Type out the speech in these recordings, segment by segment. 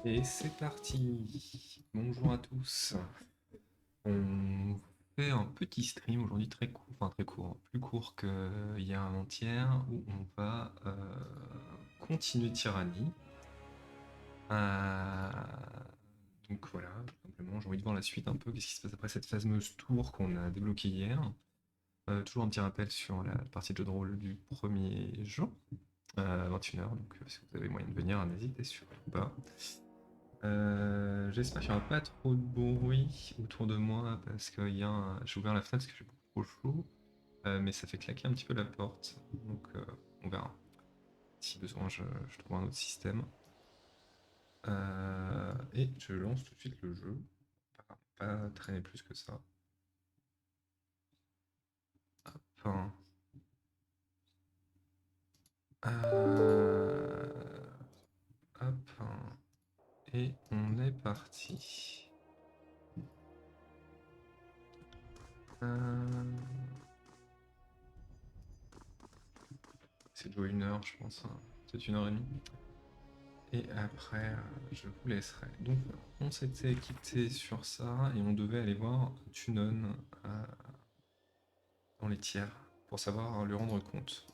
Et c'est parti. Bonjour à tous. On fait un petit stream aujourd'hui très court, enfin très court, plus court que hier avant-hier, où on va continuer Tyrannie. Euh, donc voilà, tout simplement, j'ai envie de voir la suite un peu, qu'est-ce qui se passe après cette fameuse tour qu'on a débloquée hier. Toujours un petit rappel sur la partie de jeu de rôle du premier jour, à 21h, donc si vous avez moyen de venir, n'hésitez surtout pas. J'espère qu'il n'y aura pas trop de bruit autour de moi parce que j'ai ouvert la fenêtre parce que j'ai beaucoup trop chaud, mais ça fait claquer un petit peu la porte, donc on verra. Si besoin, je trouve un autre système. Et je lance tout de suite le jeu. Pas traîner plus que ça. Enfin, euh, hop, et on est parti. Euh, c'est de jouer 1 heure, je pense, hein. Peut-être 1 heure et demie. Et après, je vous laisserai. Donc, on s'était quitté sur ça et on devait aller voir Tunon dans les tiers pour savoir lui rendre compte.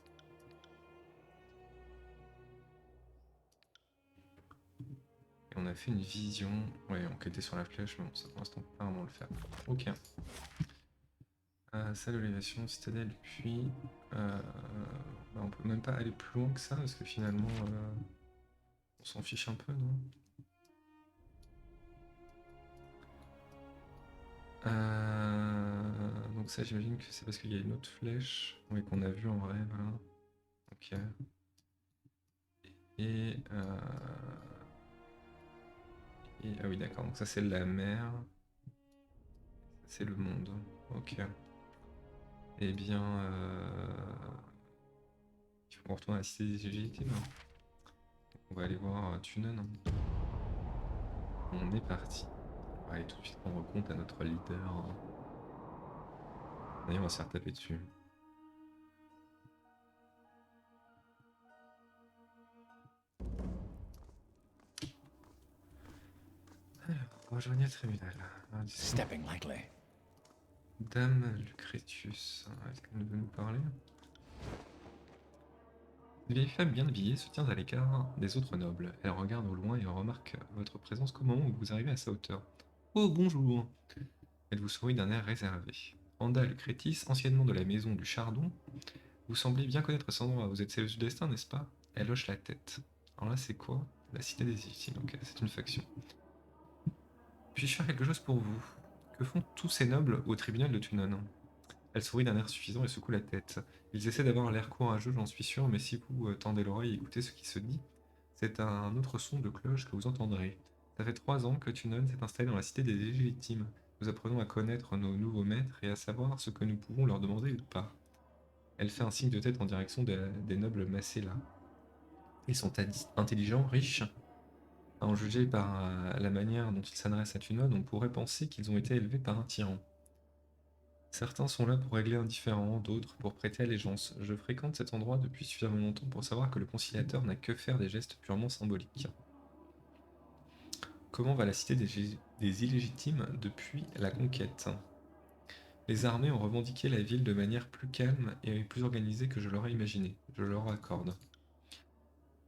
Et on a fait une vision. Ouais, enquêter sur la flèche, mais bon, ça pour l'instant, pas vraiment le faire. Ok. Salle d'élévation, citadelle, puis. Bah, on peut même pas aller plus loin que ça parce que finalement, on s'en fiche un peu, non? Donc ça, j'imagine que c'est parce qu'il y a une autre flèche, oui, qu'on a vue en vrai, voilà. Ok. Et, ah oui, d'accord, donc ça c'est la mer, c'est le monde. Ok. Eh bien, il faut qu'on retourne à la cité des légitimes. On va aller voir Tunen. On est parti. On va aller tout de suite rendre compte à notre leader. D'ailleurs, on va se faire taper dessus. Alors, rejoignez le tribunal. Stepping lightly. Dame Lucretius, est-ce qu'elle veut nous parler? Une vieille femme bien habillée se tient à l'écart des autres nobles. Elle regarde au loin et remarque votre présence qu'au moment où vous arrivez à sa hauteur. Oh, bonjour! Elle vous sourit d'un air réservé. Randa Lucretis, anciennement de la maison du Chardon, vous semblez bien connaître cet endroit. Vous êtes celle du destin, n'est-ce pas? Elle hoche la tête. Alors là, c'est quoi? La cité des Illitimes. Ok, c'est une faction. Puis-je faire quelque chose pour vous? Que font tous ces nobles au tribunal de Tunon? Elle sourit d'un air suffisant et secoue la tête. Ils essaient d'avoir l'air courageux, j'en suis sûr, mais si vous tendez l'oreille et écoutez ce qui se dit, c'est un autre son de cloche que vous entendrez. Ça fait 3 ans que Tunon s'est installé dans la cité des légitimes. Nous apprenons à connaître nos nouveaux maîtres et à savoir ce que nous pouvons leur demander ou pas. Elle fait un signe de tête en direction des nobles massés là. Ils sont intelligents, riches. À en juger par la manière dont ils s'adressent à Tunon, on pourrait penser qu'ils ont été élevés par un tyran. Certains sont là pour régler un différend, d'autres pour prêter allégeance. Je fréquente cet endroit depuis suffisamment longtemps pour savoir que le conciliateur n'a que faire des gestes purement symboliques. Comment va la cité des illégitimes depuis la conquête? Les armées ont revendiqué la ville de manière plus calme et plus organisée que je l'aurais imaginé. Je leur accorde.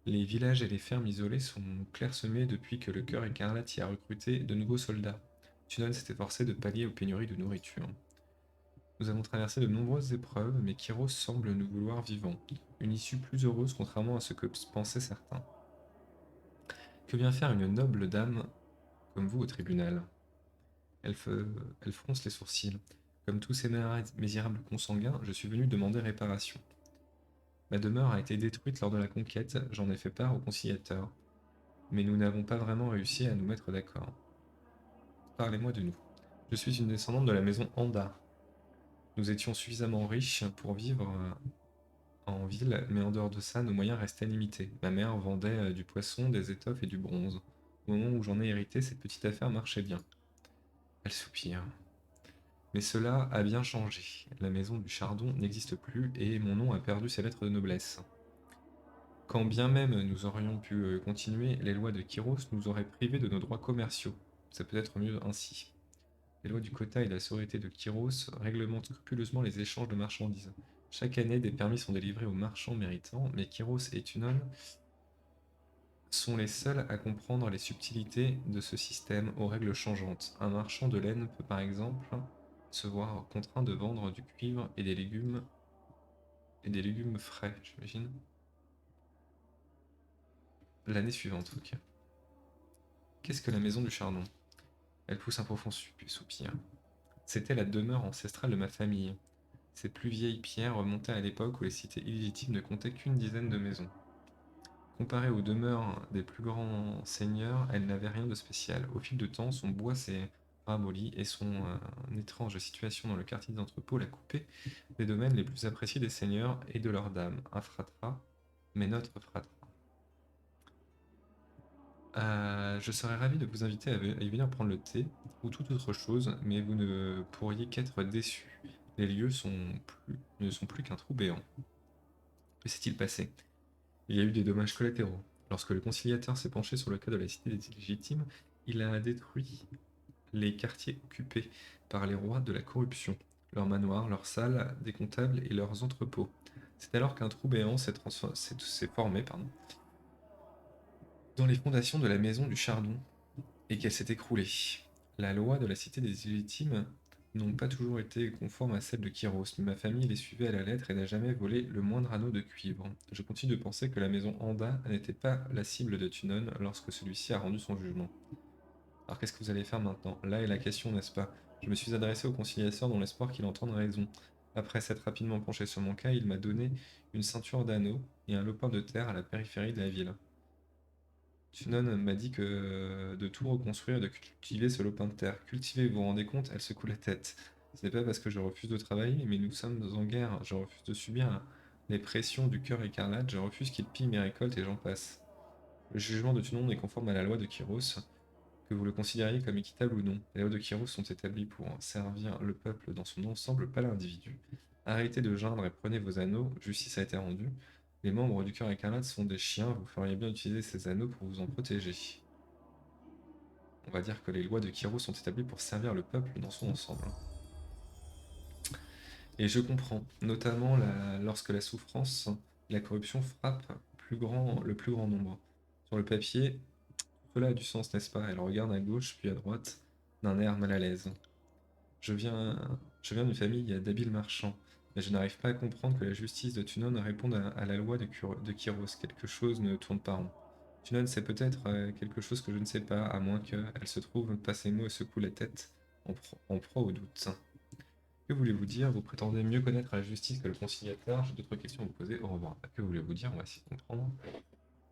Les villages et les fermes isolées sont clairsemés depuis que le cœur écarlate y a recruté de nouveaux soldats. Tunon s'est efforcé de pallier aux pénuries de nourriture. Nous avons traversé de nombreuses épreuves, mais Kyros semble nous vouloir vivants. Une issue plus heureuse contrairement à ce que pensaient certains. Que vient faire une noble dame comme vous au tribunal? Elle, elle fronce les sourcils. Comme tous ces misérables consanguins, je suis venu demander réparation. Ma demeure a été détruite lors de la conquête, j'en ai fait part au conciliateur. Mais nous n'avons pas vraiment réussi à nous mettre d'accord. Parlez-moi de nous. Je suis une descendante de la maison Anda. Nous étions suffisamment riches pour vivre en ville, mais en dehors de ça, nos moyens restaient limités. Ma mère vendait du poisson, des étoffes et du bronze. Au moment où j'en ai hérité, cette petite affaire marchait bien. Elle soupire. Mais cela a bien changé. La maison du Chardon n'existe plus et mon nom a perdu ses lettres de noblesse. Quand bien même nous aurions pu continuer, les lois de Kyros nous auraient privés de nos droits commerciaux. C'est peut-être mieux ainsi. Les lois du quota et de la sororité de Kyros réglementent scrupuleusement les échanges de marchandises. Chaque année, des permis sont délivrés aux marchands méritants, mais Kyros et Tunon sont les seuls à comprendre les subtilités de ce système aux règles changeantes. Un marchand de laine peut par exemple se voir contraint de vendre du cuivre et des légumes frais, j'imagine. L'année suivante, ok. Qu'est-ce que la maison du chardon? Elle pousse un profond soupir. C'était la demeure ancestrale de ma famille. Ces plus vieilles pierres remontaient à l'époque où les cités illégitimes ne comptaient qu'une dizaine de maisons. Comparée aux demeures des plus grands seigneurs, elle n'avait rien de spécial. Au fil du temps, son bois s'est ramolli et son étrange situation dans le quartier des entrepôts l'a coupé des domaines les plus appréciés des seigneurs et de leurs dames. Un fratras, mais notre fratras. Je serais ravi de vous inviter à y venir prendre le thé ou toute autre chose, mais vous ne pourriez qu'être déçus. Les lieux ne sont plus qu'un trou béant. Que s'est-il passé? Il y a eu des dommages collatéraux. Lorsque le conciliateur s'est penché sur le cas de la cité des illégitimes, il a détruit les quartiers occupés par les rois de la corruption, leurs manoirs, leurs salles des comptables et leurs entrepôts. C'est alors qu'un trou béant s'est formé dans les fondations de la maison du Chardon et qu'elle s'est écroulée. La loi de la cité des illégitimes n'ont pas toujours été conformes à celle de Kyros, mais ma famille les suivait à la lettre et n'a jamais volé le moindre anneau de cuivre. Je continue de penser que la maison Anda n'était pas la cible de Tunon lorsque celui-ci a rendu son jugement. Alors qu'est-ce que vous allez faire maintenant? Là est la question, n'est-ce pas? Je me suis adressé au conciliateur dans l'espoir qu'il entende raison. Après s'être rapidement penché sur mon cas, il m'a donné une ceinture d'anneaux et un lopin de terre à la périphérie de la ville. Tunon m'a dit que de tout reconstruire et de cultiver ce lopin de terre. Cultiver, vous vous rendez compte? Elle secoue la tête. Ce n'est pas parce que je refuse de travailler, mais nous sommes en guerre. Je refuse de subir les pressions du cœur écarlate, je refuse qu'il pille mes récoltes et j'en passe. Le jugement de Tunon est conforme à la loi de Kyros, que vous le considériez comme équitable ou non. Les lois de Kyros sont établies pour servir le peuple dans son ensemble, pas l'individu. Arrêtez de geindre et prenez vos anneaux, justice a été rendue. Les membres du cœur écarlate sont des chiens, vous feriez bien utiliser ces anneaux pour vous en protéger. On va dire que les lois de Kyros sont établies pour servir le peuple dans son ensemble. Et je comprends, notamment lorsque la souffrance et la corruption frappent le plus grand nombre. Sur le papier, cela a du sens, n'est-ce pas? Elle regarde à gauche puis à droite, d'un air mal à l'aise. Je viens, je viens d'une famille d'habiles marchands, mais je n'arrive pas à comprendre que la justice de Tunon réponde à la loi de Kyros. Quelque chose ne tourne pas rond. Tunon sait peut-être quelque chose que je ne sais pas, à moins qu'elle se trouve, passe ses mots et secoue la tête en proie au doute. Que voulez-vous dire? Vous prétendez mieux connaître la justice que le conciliateur? J'ai d'autres questions à vous poser. Au revoir. Que voulez-vous dire? On va essayer de comprendre.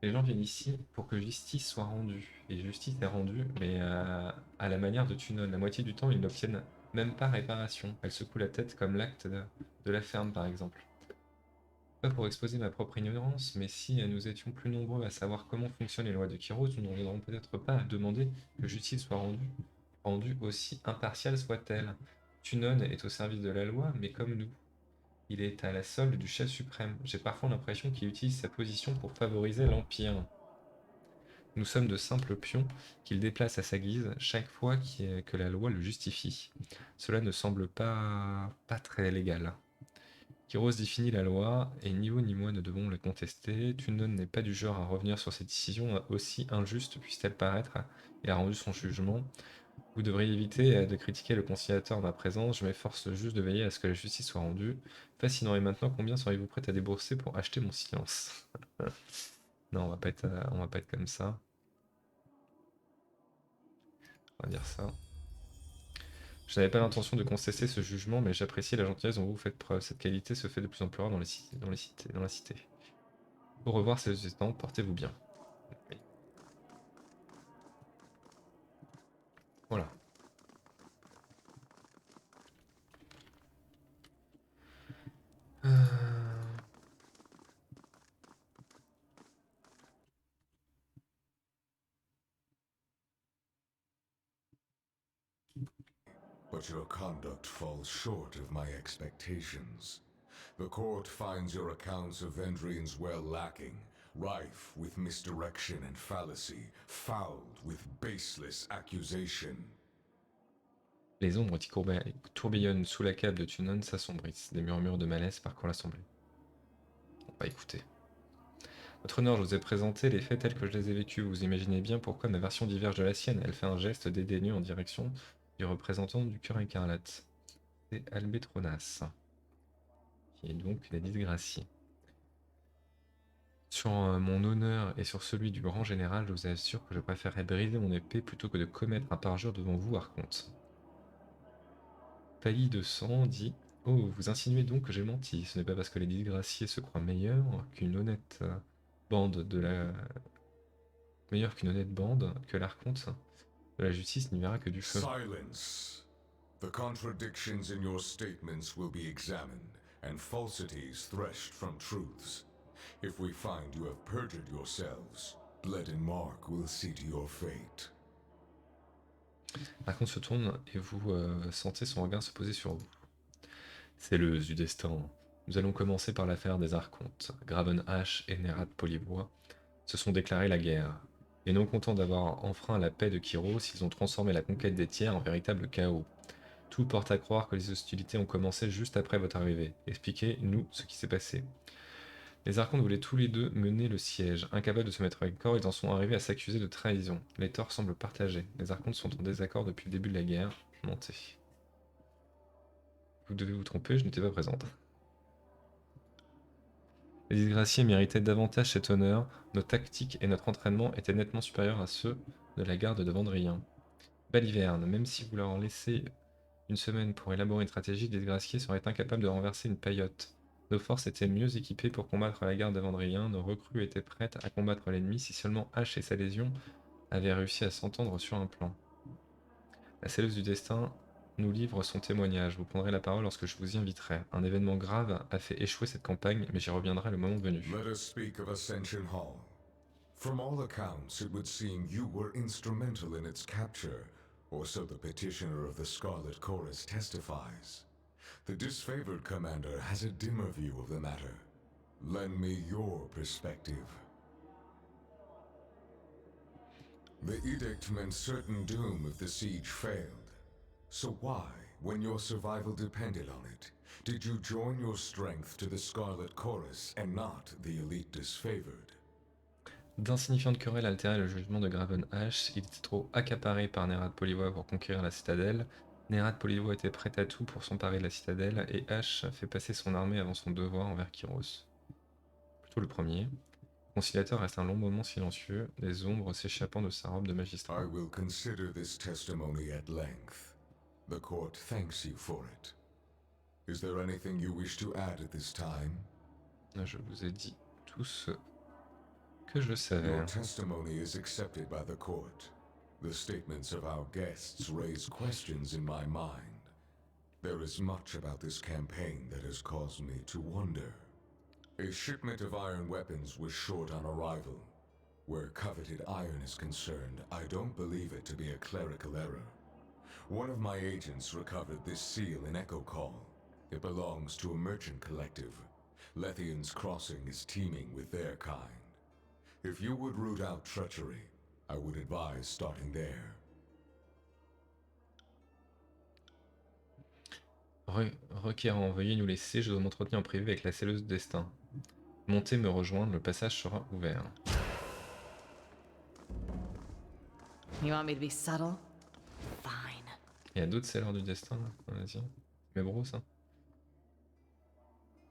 Les gens viennent ici pour que justice soit rendue. Et justice est rendue, mais à la manière de Tunon. La moitié du temps, ils n'obtiennent même pas réparation. Elle secoue la tête comme l'acte de la ferme, par exemple. Pas pour exposer ma propre ignorance, mais si nous étions plus nombreux à savoir comment fonctionnent les lois de Kyros, nous n'aurions peut-être pas à demander que justice soit rendue aussi impartiale soit-elle. Tunon est au service de la loi, mais comme nous. Il est à la solde du chef suprême. J'ai parfois l'impression qu'il utilise sa position pour favoriser l'Empire. Nous sommes de simples pions qu'il déplace à sa guise chaque fois que la loi le justifie. Cela ne semble pas très légal. Kyros définit la loi, et ni vous ni moi ne devons la contester. Tunon n'est pas du genre à revenir sur ses décisions, aussi injustes puissent-elles paraître. Il a rendu son jugement. Vous devriez éviter de critiquer le conciliateur en ma présence, je m'efforce juste de veiller à ce que la justice soit rendue. Fascinant, et maintenant combien seriez-vous prête à débourser pour acheter mon silence? Non, on va pas être comme ça. On va dire ça. Je n'avais pas l'intention de contester ce jugement, mais j'apprécie la gentillesse dont vous faites preuve. Cette qualité se fait de plus en plus rare dans la cité. Au revoir, ces temps, portez-vous bien. Oui. Voilà. But your conduct falls short of my expectations. The court finds your accounts of Vendrian's well lacking, rife with misdirection and fallacy, fouled with baseless accusation. Les ombres qui tourbillonnent sous la cape de Tunon s'assombrissent. Des murmures de malaise parcourent l'assemblée. On va écouter. Votre honneur, je vous ai présenté les faits tels que je les ai vécus. Vous imaginez bien pourquoi ma version diverge de la sienne. Elle fait un geste dédaigneux en direction du représentant du cœur écarlate. C'est Albetronas, qui est donc la disgraciée. Sur mon honneur et sur celui du grand général, je vous assure que je préférerais briser mon épée plutôt que de commettre un parjure devant vous, Archonte. Pâli de sang dit: Oh, vous insinuez donc que j'ai menti. Ce n'est pas parce que les disgraciés se croient meilleurs qu'une honnête bande de la. Meilleure qu'une honnête bande que l'Archonte de la justice n'y verra que du feu. Silence. The contradictions in your statements will be examined, and falsities threshed from truths. If we find you have perjured yourselves, Bled and Mark will see to your fate. L'Archonte se tourne et vous sentez son regard se poser sur vous. Celleuse du destin, nous allons commencer par l'affaire des Archontes. Gravenhash et Nerat Polivois se sont déclarés la guerre. Et non contents d'avoir enfreint la paix de Kyros, ils ont transformé la conquête des tiers en véritable chaos. Tout porte à croire que les hostilités ont commencé juste après votre arrivée. Expliquez-nous ce qui s'est passé. Les Archontes voulaient tous les deux mener le siège. Incapables de se mettre d'accord, ils en sont arrivés à s'accuser de trahison. Les torts semblent partagés. Les Archontes sont en désaccord depuis le début de la guerre. Mentez. Vous devez vous tromper, je n'étais pas présente. Les disgraciés méritaient davantage cet honneur. Nos tactiques et notre entraînement étaient nettement supérieurs à ceux de la garde de Vendrien. Baliverne, même si vous leur laissez une semaine pour élaborer une stratégie, les disgraciés seraient incapables de renverser une paillote. Nos forces étaient mieux équipées pour combattre la garde de Vendrien. Nos recrues étaient prêtes à combattre l'ennemi si seulement H et sa légion avaient réussi à s'entendre sur un plan. La selleuse du destin nous livre son témoignage. Vous prendrez la parole lorsque je vous y inviterai. Un événement grave a fait échouer cette campagne, mais j'y reviendrai le moment venu. Let us speak of Ascension Hall. From all accounts, it would seem you were instrumental in its capture, or so the petitioner of the Scarlet Chorus testifies. The disfavored commander has a dimmer view of the matter. Lend me your perspective. The edict meant certain doom if the siege failed. So why, when your survival depended on it, did you join your strength to the Scarlet Chorus and not the elite disfavored? D'insignifiantes querelles altéraient le jugement de Gravenhash. Il était trop accaparé par Nerat Polivois pour conquérir la citadelle. Nerat Polivois était prêt à tout pour s'emparer de la citadelle, et H fait passer son armée avant son devoir envers Kyros. Plutôt le premier. Le conciliateur reste un long moment silencieux, des ombres s'échappant de sa robe de magistrat. I will consider this testimony at length. The court thanks you for it. Is there anything you wish to add at this time? Je vous ai dit tout ce que je savais. Your testimony is accepted by the court. The statements of our guests raise questions in my mind. There is much about this campaign that has caused me to wonder. A shipment of iron weapons was short on arrival. Where coveted iron is concerned, I don't believe it to be a clerical error. One of my agents recovered this seal in Echo Call. It belongs to a merchant collective. Lethian's Crossing is teeming with their kind. If you would root out treachery, I would advise starting there. Requérant, veuillez nous laisser, je dois m'entretenir en privé avec la selleuse de destin. Montez me rejoindre, le passage sera ouvert. You want me to be subtle? Fine. Il y a d'autres selleurs du destin, vas-y. Mais bro, ça.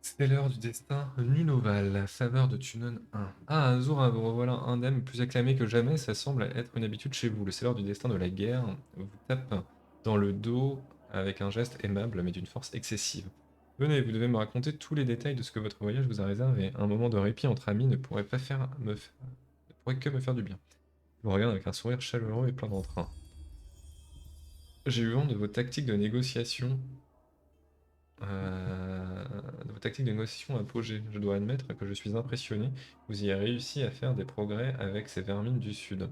Seller du destin, Nunoval, la faveur de Tunon 1. Ah, Azura, vous revoilà indemne, plus acclamé que jamais, ça semble être une habitude chez vous. Le seller du destin de la guerre vous tape dans le dos avec un geste aimable, mais d'une force excessive. Venez, vous devez me raconter tous les détails de ce que votre voyage vous a réservé. Un moment de répit entre amis ne pourrait que me faire du bien. Je vous regarde avec un sourire chaleureux et plein d'entrain. J'ai eu vent de vos tactiques de négociation. Apogée. Je dois admettre que je suis impressionné. Vous y avez réussi à faire des progrès avec ces vermines du Sud.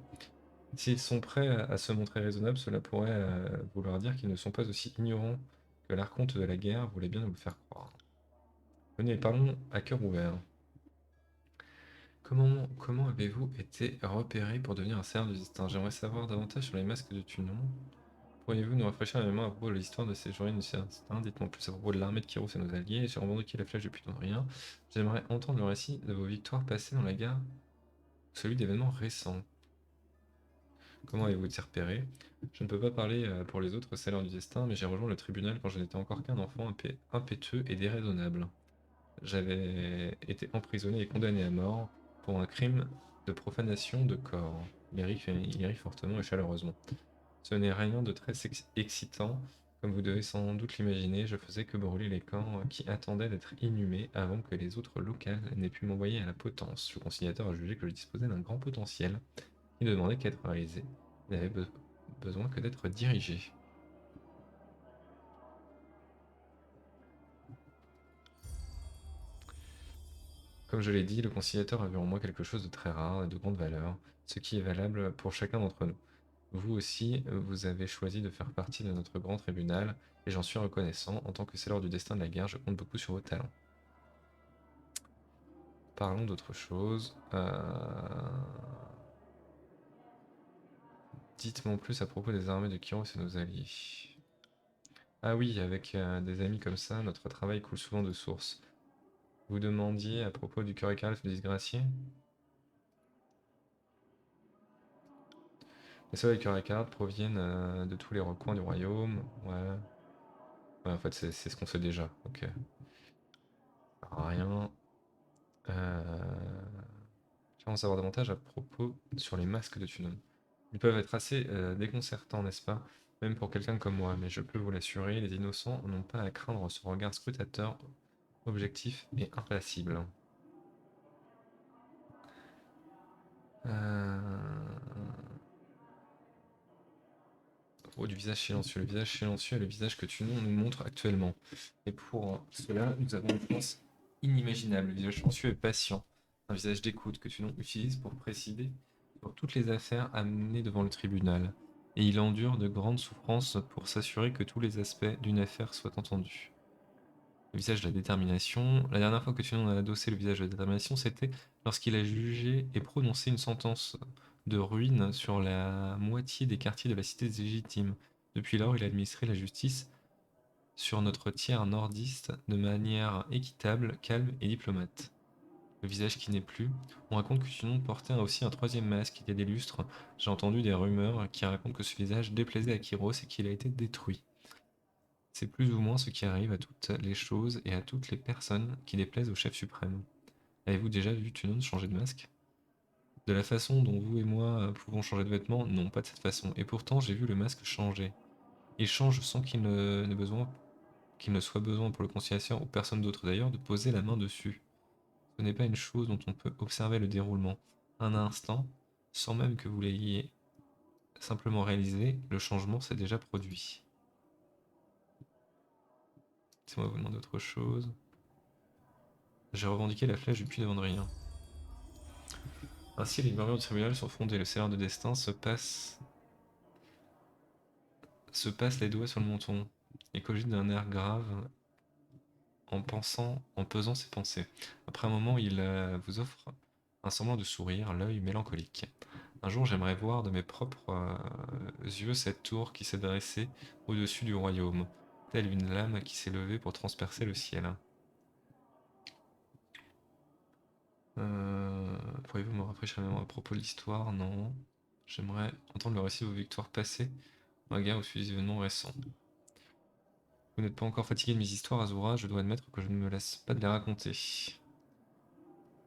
S'ils sont prêts à se montrer raisonnables, cela pourrait vouloir dire qu'ils ne sont pas aussi ignorants que l'archonte de la guerre voulait bien nous le faire croire. Venez, parlons à cœur ouvert. Comment avez-vous été repéré pour devenir un seigneur du destin? J'aimerais savoir davantage sur les masques de Tunon. Pourriez-vous nous rafraîchir la mémoire à propos de l'histoire de ces journées du destin? Dites-moi plus à propos de l'armée de Kyros et nos alliés. J'ai revendiqué la flèche depuis rien. J'aimerais entendre le récit de vos victoires passées dans la guerre, celui d'événements récents. Comment avez-vous été repéré? Je ne peux pas parler pour les autres seigneurs du destin, mais j'ai rejoint le tribunal quand je n'étais encore qu'un enfant impétueux et déraisonnable. J'avais été emprisonné et condamné à mort pour un crime de profanation de corps. Il rit fortement et chaleureusement. Ce n'est rien de très excitant, comme vous devez sans doute l'imaginer. Je faisais que brûler les corps qui attendaient d'être inhumés avant que les autres locales n'aient pu m'envoyer à la potence. Le conciliateur a jugé que je disposais d'un grand potentiel. Il ne demandait qu'à être réalisé. Il n'avait besoin que d'être dirigé. Comme je l'ai dit, le conciliateur a vu en moi quelque chose de très rare et de grande valeur, ce qui est valable pour chacun d'entre nous. Vous aussi, vous avez choisi de faire partie de notre grand tribunal, et j'en suis reconnaissant. En tant que scelleur du destin de la guerre, je compte beaucoup sur vos talents. Parlons d'autre chose. Dites-moi en plus à propos des armées de Kyros et nos alliés. Ah oui, avec des amis comme ça, notre travail coule souvent de source. Vous demandiez à propos du Curical disgracié? Les soldats du Curical proviennent de tous les recoins du royaume. Ouais. Ouais, en fait, c'est ce qu'on sait déjà. Ok. Rien. J'aimerais en savoir davantage à propos sur les masques de Tunon. Ils peuvent être assez déconcertants, n'est-ce pas? Même pour quelqu'un comme moi, mais je peux vous l'assurer, les innocents n'ont pas à craindre ce regard scrutateur, objectif et impassible. Oh, du visage silencieux. Le visage silencieux est le visage que Tunon nous montre actuellement. Et pour cela, nous avons une force inimaginable. Le visage silencieux est patient. Un visage d'écoute que Tunon utilise pour présider sur toutes les affaires amenées devant le tribunal. Et il endure de grandes souffrances pour s'assurer que tous les aspects d'une affaire soient entendus. Le visage de la détermination. La dernière fois que Tunon a adossé le visage de la détermination, c'était lorsqu'il a jugé et prononcé une sentence de ruine sur la moitié des quartiers de la cité des Légitimes. Depuis lors, il a administré la justice sur notre tiers nordiste de manière équitable, calme et diplomate. Le visage qui n'est plus. On raconte que Tunon portait aussi un troisième masque il y a des lustres. J'ai entendu des rumeurs qui racontent que ce visage déplaisait à Kyros et qu'il a été détruit. C'est plus ou moins ce qui arrive à toutes les choses et à toutes les personnes qui déplaisent au chef suprême. Avez-vous déjà vu Tunon changer de masque? De la façon dont vous et moi pouvons changer de vêtements? Non, pas de cette façon. Et pourtant, j'ai vu le masque changer. Il change sans qu'il ne soit besoin pour le conciliateur ou personne d'autre d'ailleurs de poser la main dessus. Ce n'est pas une chose dont on peut observer le déroulement. Un instant, sans même que vous l'ayez simplement réalisé, le changement s'est déjà produit. Laissez-moi vous demander autre chose. J'ai revendiqué la flèche du puits de Vendrien. Ainsi, les murmures du tribunal sont fondés. Le seigneur de destin se passe les doigts sur le menton et cogite d'un air grave en pesant ses pensées. Après un moment, il vous offre un semblant de sourire, l'œil mélancolique. Un jour, j'aimerais voir de mes propres yeux cette tour qui s'est dressée au-dessus du royaume, telle une lame qui s'est levée pour transpercer le ciel. Pourriez-vous me rafraîchir la mémoire à propos de l'histoire? Non. J'aimerais entendre le récit de vos victoires passées, dans la guerre ou suivi des événements récents. Vous n'êtes pas encore fatigué de mes histoires, Azura, je dois admettre que je ne me lasse pas de les raconter.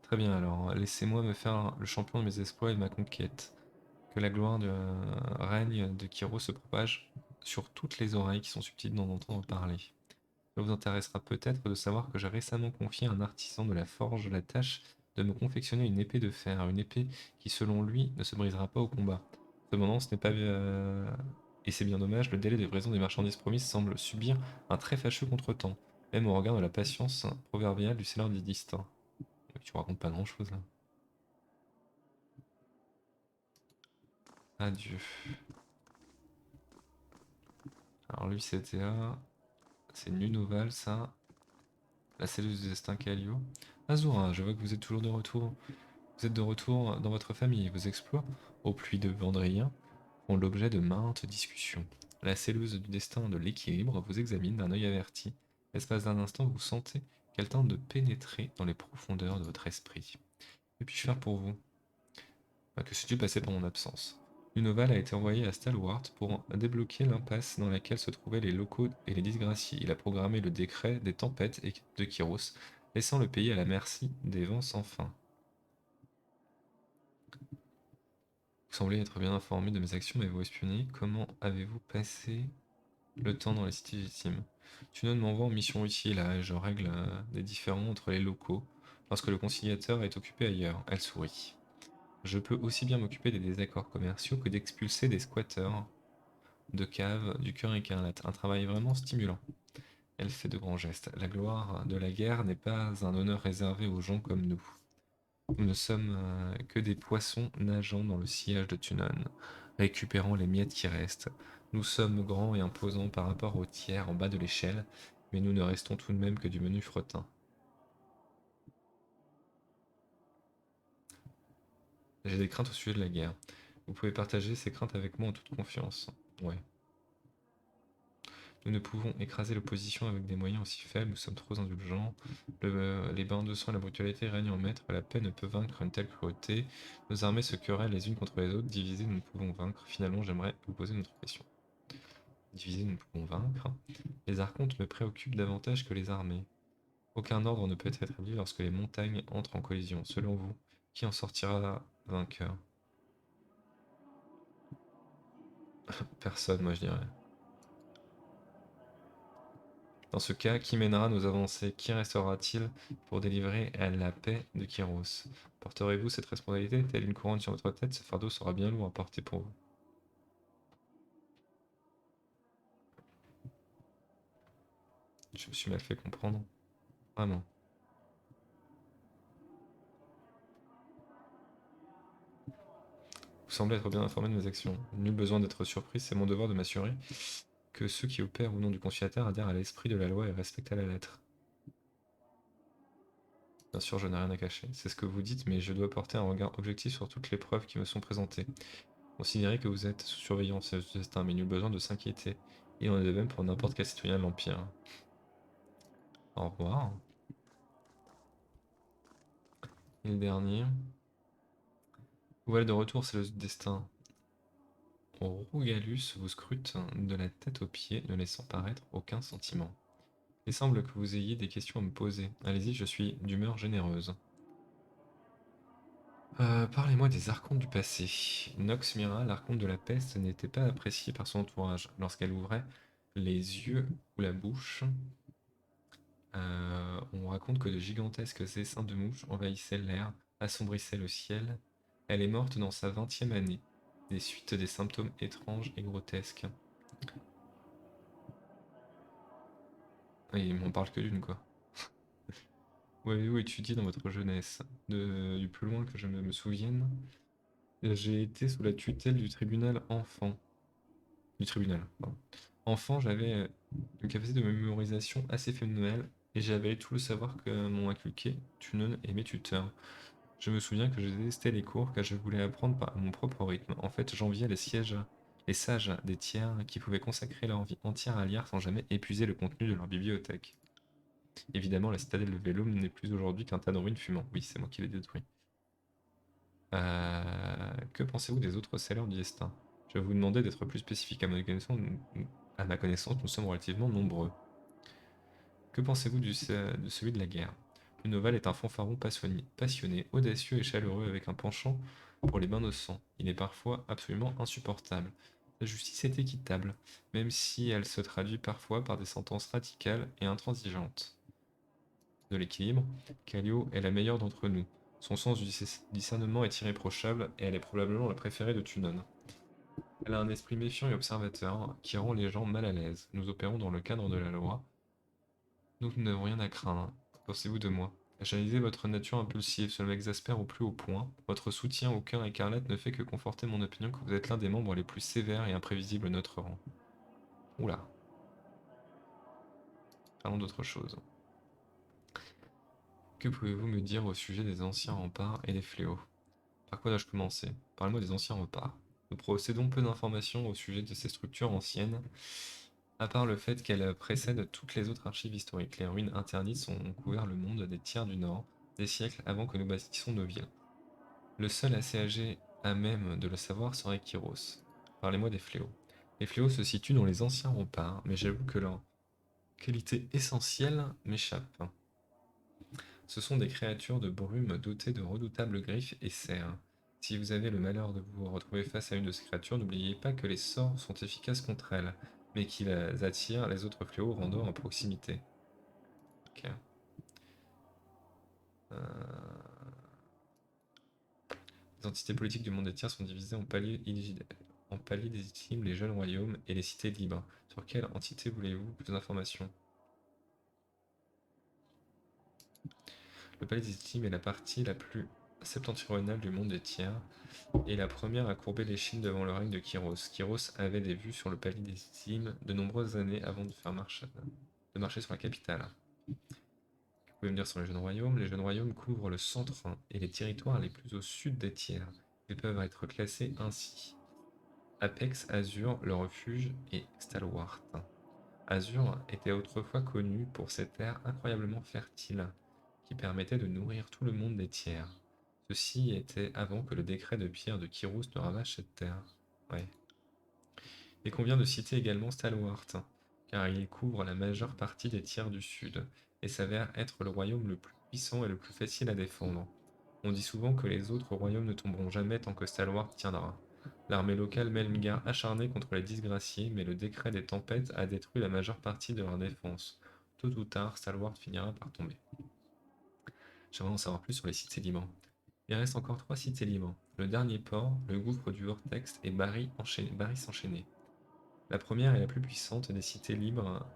Très bien, alors laissez-moi me faire le champion de mes exploits et de ma conquête. Que la gloire du règne de Kyros se propage sur toutes les oreilles qui sont susceptibles d'en entendre parler. Ça vous intéressera peut-être de savoir que j'ai récemment confié à un artisan de la forge la tâche de me confectionner une épée de fer, une épée qui selon lui ne se brisera pas au combat. Cependant, ce n'est pas... et c'est bien dommage, le délai de livraison des marchandises promises semble subir un très fâcheux contretemps, même au regard de la patience proverbiale du seigneur des distincts. Tu racontes pas grand-chose là. Adieu. Alors lui c'était à... C'est Nunoval ça. La cellule du destin Calio. Azura, je vois que vous êtes toujours de retour. Vous êtes de retour dans votre famille et vos exploits, au puits de Vendrien, font l'objet de maintes discussions. La celleuse du destin de l'équilibre vous examine d'un œil averti. L'espace d'un instant, vous sentez qu'elle tente de pénétrer dans les profondeurs de votre esprit. Que puis-je faire pour vous? Que s'est-il passé pendant mon absence? Une ovale a été envoyée à Stalwart pour débloquer l'impasse dans laquelle se trouvaient les locaux et les disgraciés. Il a programmé le décret des tempêtes et de Kyros, laissant le pays à la merci des vents sans fin. Vous semblez être bien informé de mes actions, mais vous espionnez. Comment avez-vous passé le temps dans les cités légitimes? Tunon m'envoie en mission utile et je règle des différends entre les locaux lorsque le conciliateur est occupé ailleurs. Elle sourit. Je peux aussi bien m'occuper des désaccords commerciaux que d'expulser des squatteurs de caves du cœur écarlate. Un travail vraiment stimulant. Elle fait de grands gestes. La gloire de la guerre n'est pas un honneur réservé aux gens comme nous. Nous ne sommes que des poissons nageant dans le sillage de Tunon, récupérant les miettes qui restent. Nous sommes grands et imposants par rapport aux tiers en bas de l'échelle, mais nous ne restons tout de même que du menu fretin. J'ai des craintes au sujet de la guerre. Vous pouvez partager ces craintes avec moi en toute confiance. Ouais. Nous ne pouvons écraser l'opposition avec des moyens aussi faibles, nous sommes trop indulgents. Les bains de sang et la brutalité règnent en maître, la paix ne peut vaincre une telle cruauté. Nos armées se querellent les unes contre les autres, divisées nous ne pouvons vaincre. Finalement, j'aimerais vous poser notre question. Divisés nous ne pouvons vaincre. Les archontes me préoccupent davantage que les armées. Aucun ordre ne peut être établi lorsque les montagnes entrent en collision. Selon vous, qui en sortira vainqueur? Personne, moi je dirais. Dans ce cas, qui mènera nos avancées? Qui restera-t-il pour délivrer la paix de Kyros? Porterez-vous cette responsabilité? Telle une couronne sur votre tête, ce fardeau sera bien lourd à porter pour vous. Je me suis mal fait comprendre. Vraiment. Vous semblez être bien informé de mes actions. Nul besoin d'être surpris, c'est mon devoir de m'assurer que ceux qui opèrent au nom du conciliateur adhèrent à l'esprit de la loi et respectent à la lettre. Bien sûr, je n'ai rien à cacher. C'est ce que vous dites, mais je dois porter un regard objectif sur toutes les preuves qui me sont présentées. Considérez que vous êtes sous surveillance et destin, mais nul besoin de s'inquiéter. Il en est de même pour n'importe quel citoyen de l'Empire. Au revoir. Et le dernier. Voilà de retour, c'est le destin. Rougalus vous scrute de la tête aux pieds, ne laissant paraître aucun sentiment. Il semble que vous ayez des questions à me poser. Allez-y, je suis d'humeur généreuse. Parlez-moi des archontes du passé. Nox Mira, l'archonte de la peste, n'était pas appréciée par son entourage. Lorsqu'elle ouvrait les yeux ou la bouche, on raconte que de gigantesques essaims de mouches envahissaient l'air, assombrissaient le ciel. Elle est morte dans sa 20e année, des suites des symptômes étranges et grotesques. Oui, il m'en parle que d'une, quoi. Avez-vous étudié dans votre jeunesse? Du plus loin que je me souvienne, j'ai été sous la tutelle du tribunal enfant. Du tribunal, pardon. Enfant, j'avais une capacité de mémorisation assez phénoménale et j'avais tout le savoir que m'ont inculqué Tunon et mes tuteurs. Je me souviens que je détestais les cours car je voulais apprendre à mon propre rythme. En fait, j'enviais les sages des tiers qui pouvaient consacrer leur vie entière à lire sans jamais épuiser le contenu de leur bibliothèque. Évidemment, la citadelle de Vélum n'est plus aujourd'hui qu'un tas de ruines fumant. Oui, c'est moi qui l'ai détruit. Que pensez-vous des autres sellers du destin? Je vais vous demander d'être plus spécifique. À ma connaissance, nous sommes relativement nombreux. Que pensez-vous de celui de la guerre? Une ovale est un fanfaron passionné, audacieux et chaleureux avec un penchant pour les bains de sang. Il est parfois absolument insupportable. La justice est équitable, même si elle se traduit parfois par des sentences radicales et intransigeantes. De l'équilibre, Callio est la meilleure d'entre nous. Son sens du discernement est irréprochable et elle est probablement la préférée de Tunon. Elle a un esprit méfiant et observateur qui rend les gens mal à l'aise. Nous opérons dans le cadre de la loi, donc nous n'avons rien à craindre. Que pensez-vous de moi? J'analysais votre nature impulsive, cela m'exaspère au plus haut point. Votre soutien au cœur écarlate ne fait que conforter mon opinion que vous êtes l'un des membres les plus sévères et imprévisibles de notre rang. Oula. Parlons d'autre chose. Que pouvez-vous me dire au sujet des anciens remparts et des fléaux? Par quoi dois-je commencer? Parlez-moi des anciens remparts. Nous possédons peu d'informations au sujet de ces structures anciennes, à part le fait qu'elles précèdent toutes les autres archives historiques. Les ruines interdites ont couvert le monde des tiers du Nord, des siècles avant que nous bâtissions nos villes. Le seul assez âgé à même de le savoir serait Kyros. Parlez-moi des fléaux. Les fléaux se situent dans les anciens remparts, mais j'avoue que leur qualité essentielle m'échappe. Ce sont des créatures de brume dotées de redoutables griffes et serres. Si vous avez le malheur de vous retrouver face à une de ces créatures, n'oubliez pas que les sorts sont efficaces contre elles, mais qu'ils attirent les autres fléaux rendant en proximité. Ok. Les entités politiques du monde des tiers sont divisées en paliers illégitimes, les jeunes royaumes et les cités libres. Sur quelle entité voulez-vous plus d'informations? Le palais des Itimes est la partie la plus septentrionale du monde des tiers, et la première à courber l'échine devant le règne de Kyros. Kyros avait des vues sur le palais des Itimes de nombreuses années avant de marcher sur la capitale. Vous pouvez me dire sur les jeunes royaumes? Les jeunes royaumes couvrent le centre et les territoires les plus au sud des tiers. Ils peuvent être classés ainsi. Apex, Azur, le refuge et Stalwart. Azur était autrefois connu pour ses terres incroyablement fertiles, qui permettaient de nourrir tout le monde des tiers. Ceci était avant que le décret de pierre de Kyrous ne ravage cette terre. Ouais. Il convient de citer également Stalwart, car il couvre la majeure partie des tiers du sud, et s'avère être le royaume le plus puissant et le plus facile à défendre. On dit souvent que les autres royaumes ne tomberont jamais tant que Stalwart tiendra. L'armée locale mène une guerre acharnée contre les disgraciés, mais le décret des tempêtes a détruit la majeure partie de leur défense. Tôt ou tard, Stalwart finira par tomber. J'aimerais en savoir plus sur les cités libres. Il reste encore 3 cités libres. Le dernier port, le gouffre du Vortex et Barry s'enchaîner. La première et la plus puissante des cités libres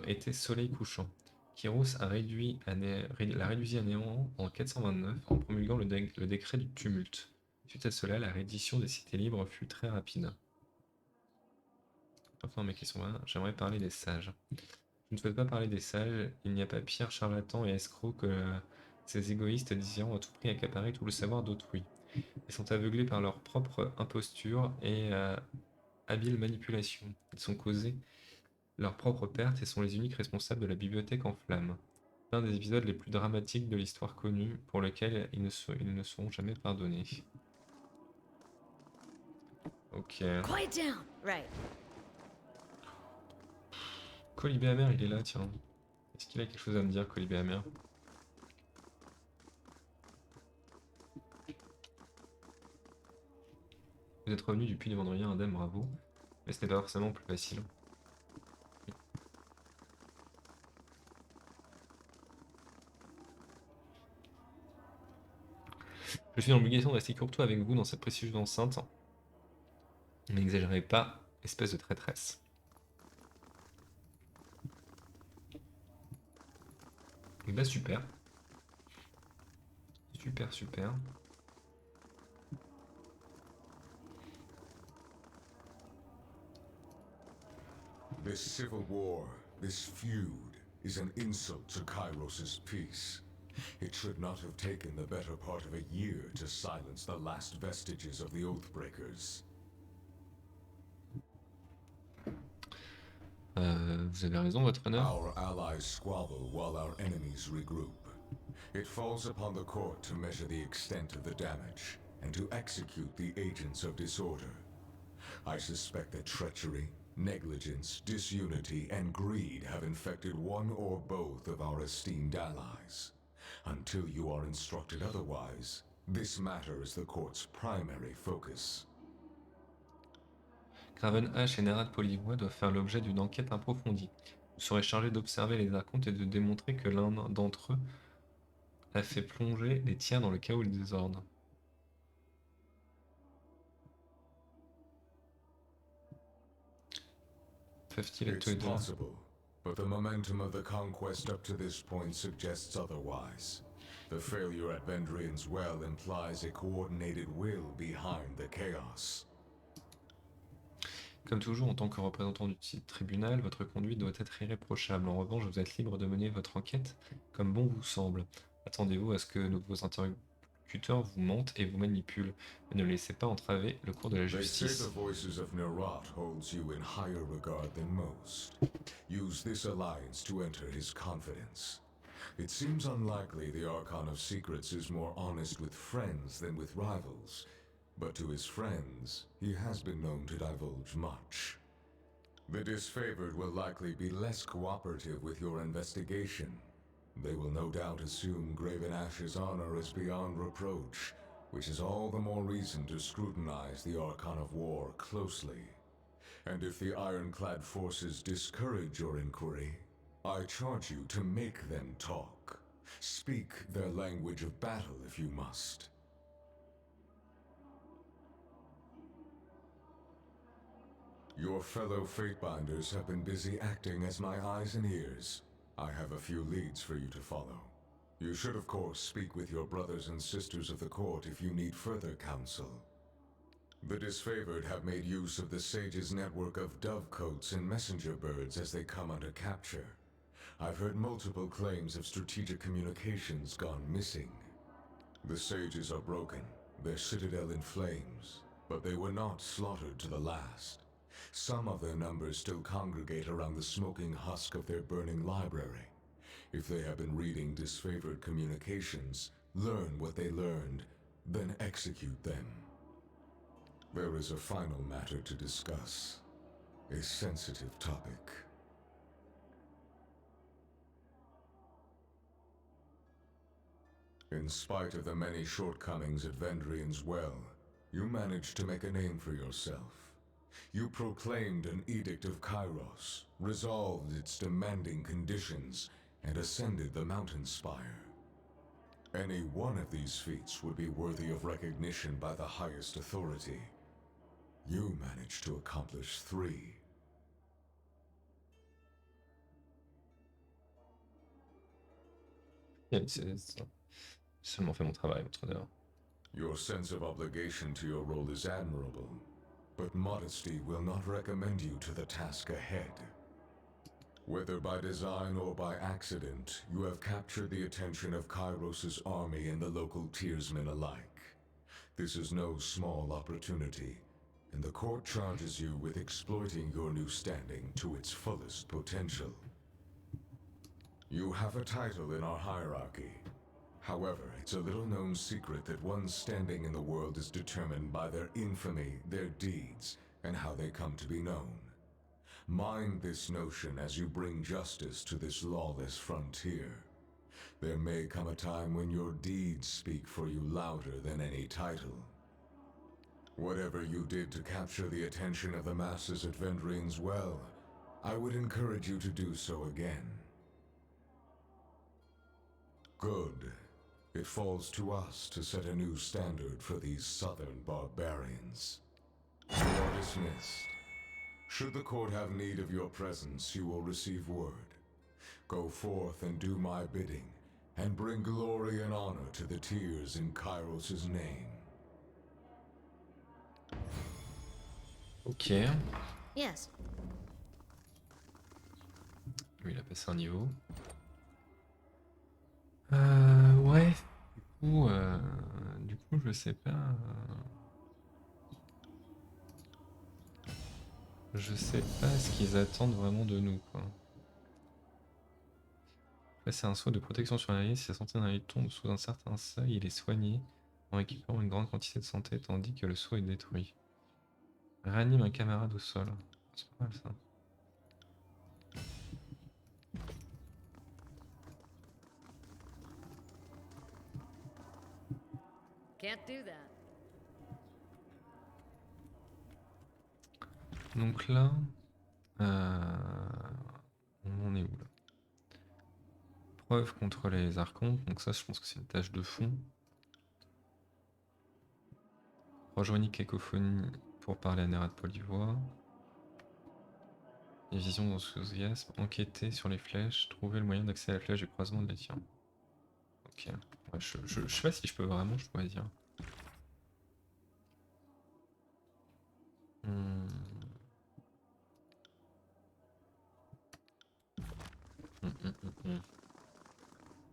était Soleil couchant. Kyros l'a réduit à néant en 429 en promulguant le décret du tumulte. Suite à cela, la reddition des cités libres fut très rapide. Enfin, mes questions, j'aimerais parler des sages. Je ne souhaite pas parler des sages, il n'y a pas pire charlatan et escroc que ces égoïstes désirant à tout prix accaparer tout le savoir d'autrui. Ils sont aveuglés par leur propre imposture et habile manipulation. Ils sont causés leur propre perte et sont les uniques responsables de la bibliothèque en flammes. L'un des épisodes les plus dramatiques de l'histoire connue, pour lequel ils ne seront jamais pardonnés. Ok. Quiet down. Right. Colibé amer, il est là, tiens. Est-ce qu'il a quelque chose à me dire, Colibé amer? Vous êtes revenu du puits de Vendrien indemne, bravo. Mais ce n'est pas forcément plus facile. Je suis dans l'obligation de rester courtois avec vous dans cette précieuse enceinte. N'exagérez pas, espèce de traîtresse. Et bah super. Super, super. This civil war, this feud, is an insult to Kairos' peace. It should not have taken the better part of a year to silence the last vestiges of the Oathbreakers. Vous avez raison, votre honneur. Our allies squabble while our enemies regroup. It falls upon the court to measure the extent of the damage and to execute the agents of disorder. I suspect that treachery, negligence, disunity, and greed have infected one or both of our esteemed allies. Until you are instructed otherwise, this matter is the court's primary focus. Graven H et Narad Polivois doivent faire l'objet d'une enquête approfondie. Vous serez chargé d'observer les archontes et de démontrer que l'un d'entre eux a fait plonger les tiers dans le chaos et le désordre. Peuvent-ils être tous les It's deux? possible, but the momentum of the conquest up to this point suggests otherwise. The failure at Vendrian's Well implies a coordinated will behind the chaos. Comme toujours, en tant que représentant du tribunal, votre conduite doit être irréprochable. En revanche, vous êtes libre de mener votre enquête comme bon vous semble. Attendez-vous à ce que vos interlocuteurs vous mentent et vous manipulent, mais ne laissez pas entraver le cours de la They say justice. the voices of Nerat holds you in higher regard than most. Use this alliance to enter his confidence. It seems unlikely the Archon of Secrets is more honest with friends than with rivals, but to his friends, he has been known to divulge much. The disfavored will likely be less cooperative with your investigation. They will no doubt assume Graven Ash's honor is beyond reproach, which is all the more reason to scrutinize the Archon of War closely. And if the ironclad forces discourage your inquiry, I charge you to make them talk. Speak their language of battle if you must. Your fellow Fatebinders have been busy acting as my eyes and ears. I have a few leads for you to follow. You should, of course, speak with your brothers and sisters of the court if you need further counsel. The disfavored have made use of the Sage's network of dovecotes and messenger birds as they come under capture. I've heard multiple claims of strategic communications gone missing. The Sages are broken, their citadel in flames, but they were not slaughtered to the last. Some of their numbers still congregate around the smoking husk of their burning library. If they have been reading disfavored communications, learn what they learned, then execute them. There is a final matter to discuss. A sensitive topic. In spite of the many shortcomings at Vendrian's Well, you managed to make a name for yourself. You proclaimed an Edict of Kairos, resolved its demanding conditions, and ascended the mountain spire. Any one of these feats would be worthy of recognition by the highest authority. You managed to accomplish 3. J'ai seulement fait mon travail, votre honneur. Your sense of obligation to your role is admirable, but modesty will not recommend you to the task ahead. Whether by design or by accident, you have captured the attention of Kairos' army and the local tiersmen alike. This is no small opportunity, and the court charges you with exploiting your new standing to its fullest potential. You have a title in our hierarchy. However, it's a little-known secret that one's standing in the world is determined by their infamy, their deeds, and how they come to be known. Mind this notion as you bring justice to this lawless frontier. There may come a time when your deeds speak for you louder than any title. Whatever you did to capture the attention of the masses at Vendrian's Well, I would encourage you to do so again. Good. It falls to us to set a new standard for these southern barbarians. You are dismissed. Should the court have need of your presence, you will receive word. Go forth and do my bidding, and bring glory and honor to the tears in Kairos' name. Ok. Yes. Lui, il a passé un niveau. Ouais. Du coup, je sais pas. Je sais pas ce qu'ils attendent vraiment de nous, quoi. Là, c'est un sceau de protection sur un allié. Si la santé d'un allié tombe sous un certain seuil, il est soigné en récupérant une grande quantité de santé, tandis que le sceau est détruit. Réanime un camarade au sol. C'est pas mal ça. Can't do that. Donc là, on en est où là? Preuve contre les archontes, donc ça je pense que c'est une tâche de fond. Rejoignez Cacophonie pour parler à Nerat Polyvoix. Les visions d'enthousiasme, enquêter sur les flèches, trouver le moyen d'accéder à la flèche du croisement de l'étien. Ok, ouais, je sais pas si je peux vraiment, je pourrais dire.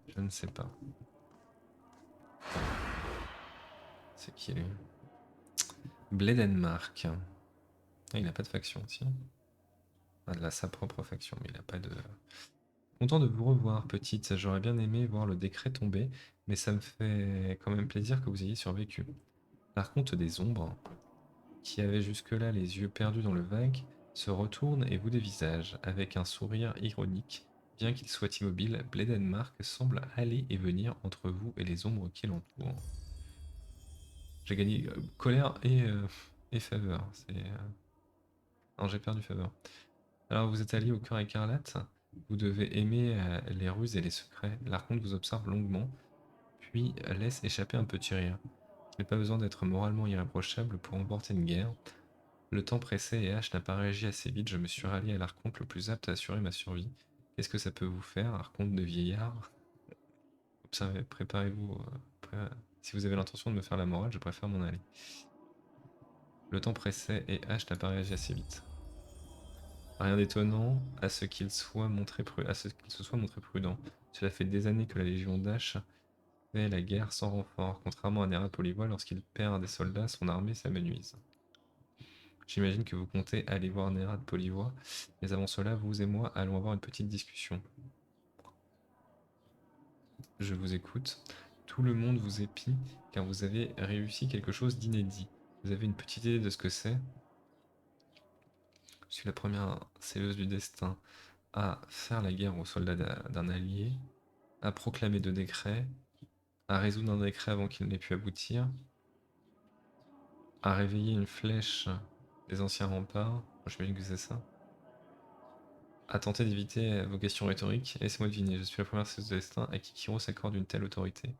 Je ne sais pas. C'est qui lui? Bledenmark. Ah, il n'a pas de faction, si. Il a sa propre faction, mais il n'a pas de... Content de vous revoir, petite. J'aurais bien aimé voir le décret tomber, mais ça me fait quand même plaisir que vous ayez survécu. Par contre, des ombres, qui avaient jusque-là les yeux perdus dans le vague, se retournent et vous dévisagent, avec un sourire ironique. Bien qu'il soit immobile, Bledenmark semble aller et venir entre vous et les ombres qui l'entourent. J'ai gagné colère et faveur. Non, j'ai perdu faveur. Alors vous êtes allié au cœur écarlate. Vous devez aimer les ruses et les secrets. L'Archonte vous observe longuement, puis laisse échapper un petit rire. Il n'y a pas besoin d'être moralement irréprochable pour remporter une guerre. Le temps pressait et Ash n'a pas réagi assez vite. Je me suis rallié à l'Archonte le plus apte à assurer ma survie. Qu'est-ce que ça peut vous faire, Archonte de vieillard? Observez, préparez-vous. Si vous avez l'intention de me faire la morale, je préfère m'en aller. Le temps pressait et Ash n'a pas réagi assez vite. Rien d'étonnant à ce qu'il se soit montré prudent. Cela fait des années que la Légion d'Ash fait la guerre sans renfort. Contrairement à Nerad Polivois, lorsqu'il perd des soldats, son armée s'amenuise. J'imagine que vous comptez aller voir Nerad Polivois, mais avant cela, vous et moi allons avoir une petite discussion. Je vous écoute. Tout le monde vous épie car vous avez réussi quelque chose d'inédit. Vous avez une petite idée de ce que c'est? Je suis la première selleuse du destin à faire la guerre aux soldats d'un allié, à proclamer 2 décrets, à résoudre un décret avant qu'il n'ait pu aboutir, à réveiller une flèche des anciens remparts, j'imagine que c'est ça, à tenter d'éviter vos questions rhétoriques. Laissez-moi deviner, je suis la première selleuse du destin à qui Kiro s'accorde une telle autorité.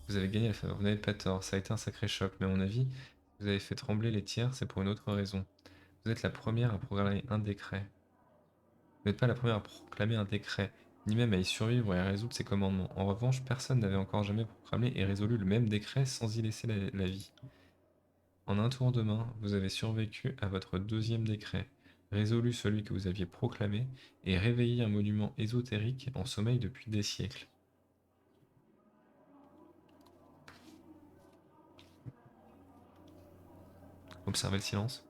Vous avez gagné la faveur, vous n'avez pas tort, ça a été un sacré choc, mais à mon avis, vous avez fait trembler les tiers, c'est pour une autre raison. Vous êtes la première à proclamer un décret. Vous n'êtes pas la première à proclamer un décret, ni même à y survivre et à résoudre ses commandements. En revanche, personne n'avait encore jamais proclamé et résolu le même décret sans y laisser la vie. En un tour de main, vous avez survécu à votre 2e décret, résolu celui que vous aviez proclamé, et réveillé un monument ésotérique en sommeil depuis des siècles. Observez le silence.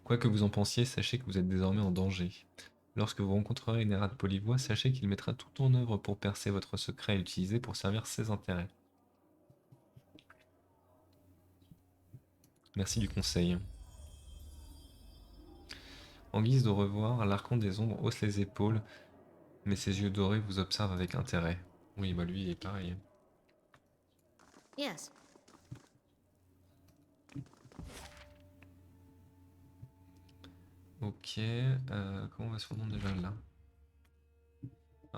Quoi que vous en pensiez, sachez que vous êtes désormais en danger. Lorsque vous rencontrerez Nerad Polivois, sachez qu'il mettra tout en œuvre pour percer votre secret et l'utiliser pour servir ses intérêts. Merci du conseil. En guise de revoir, l'Archonte des Ombres hausse les épaules, mais ses yeux dorés vous observent avec intérêt. Oui, bah lui, il est pareil. Yes. Ok, comment on va son nom déjà là?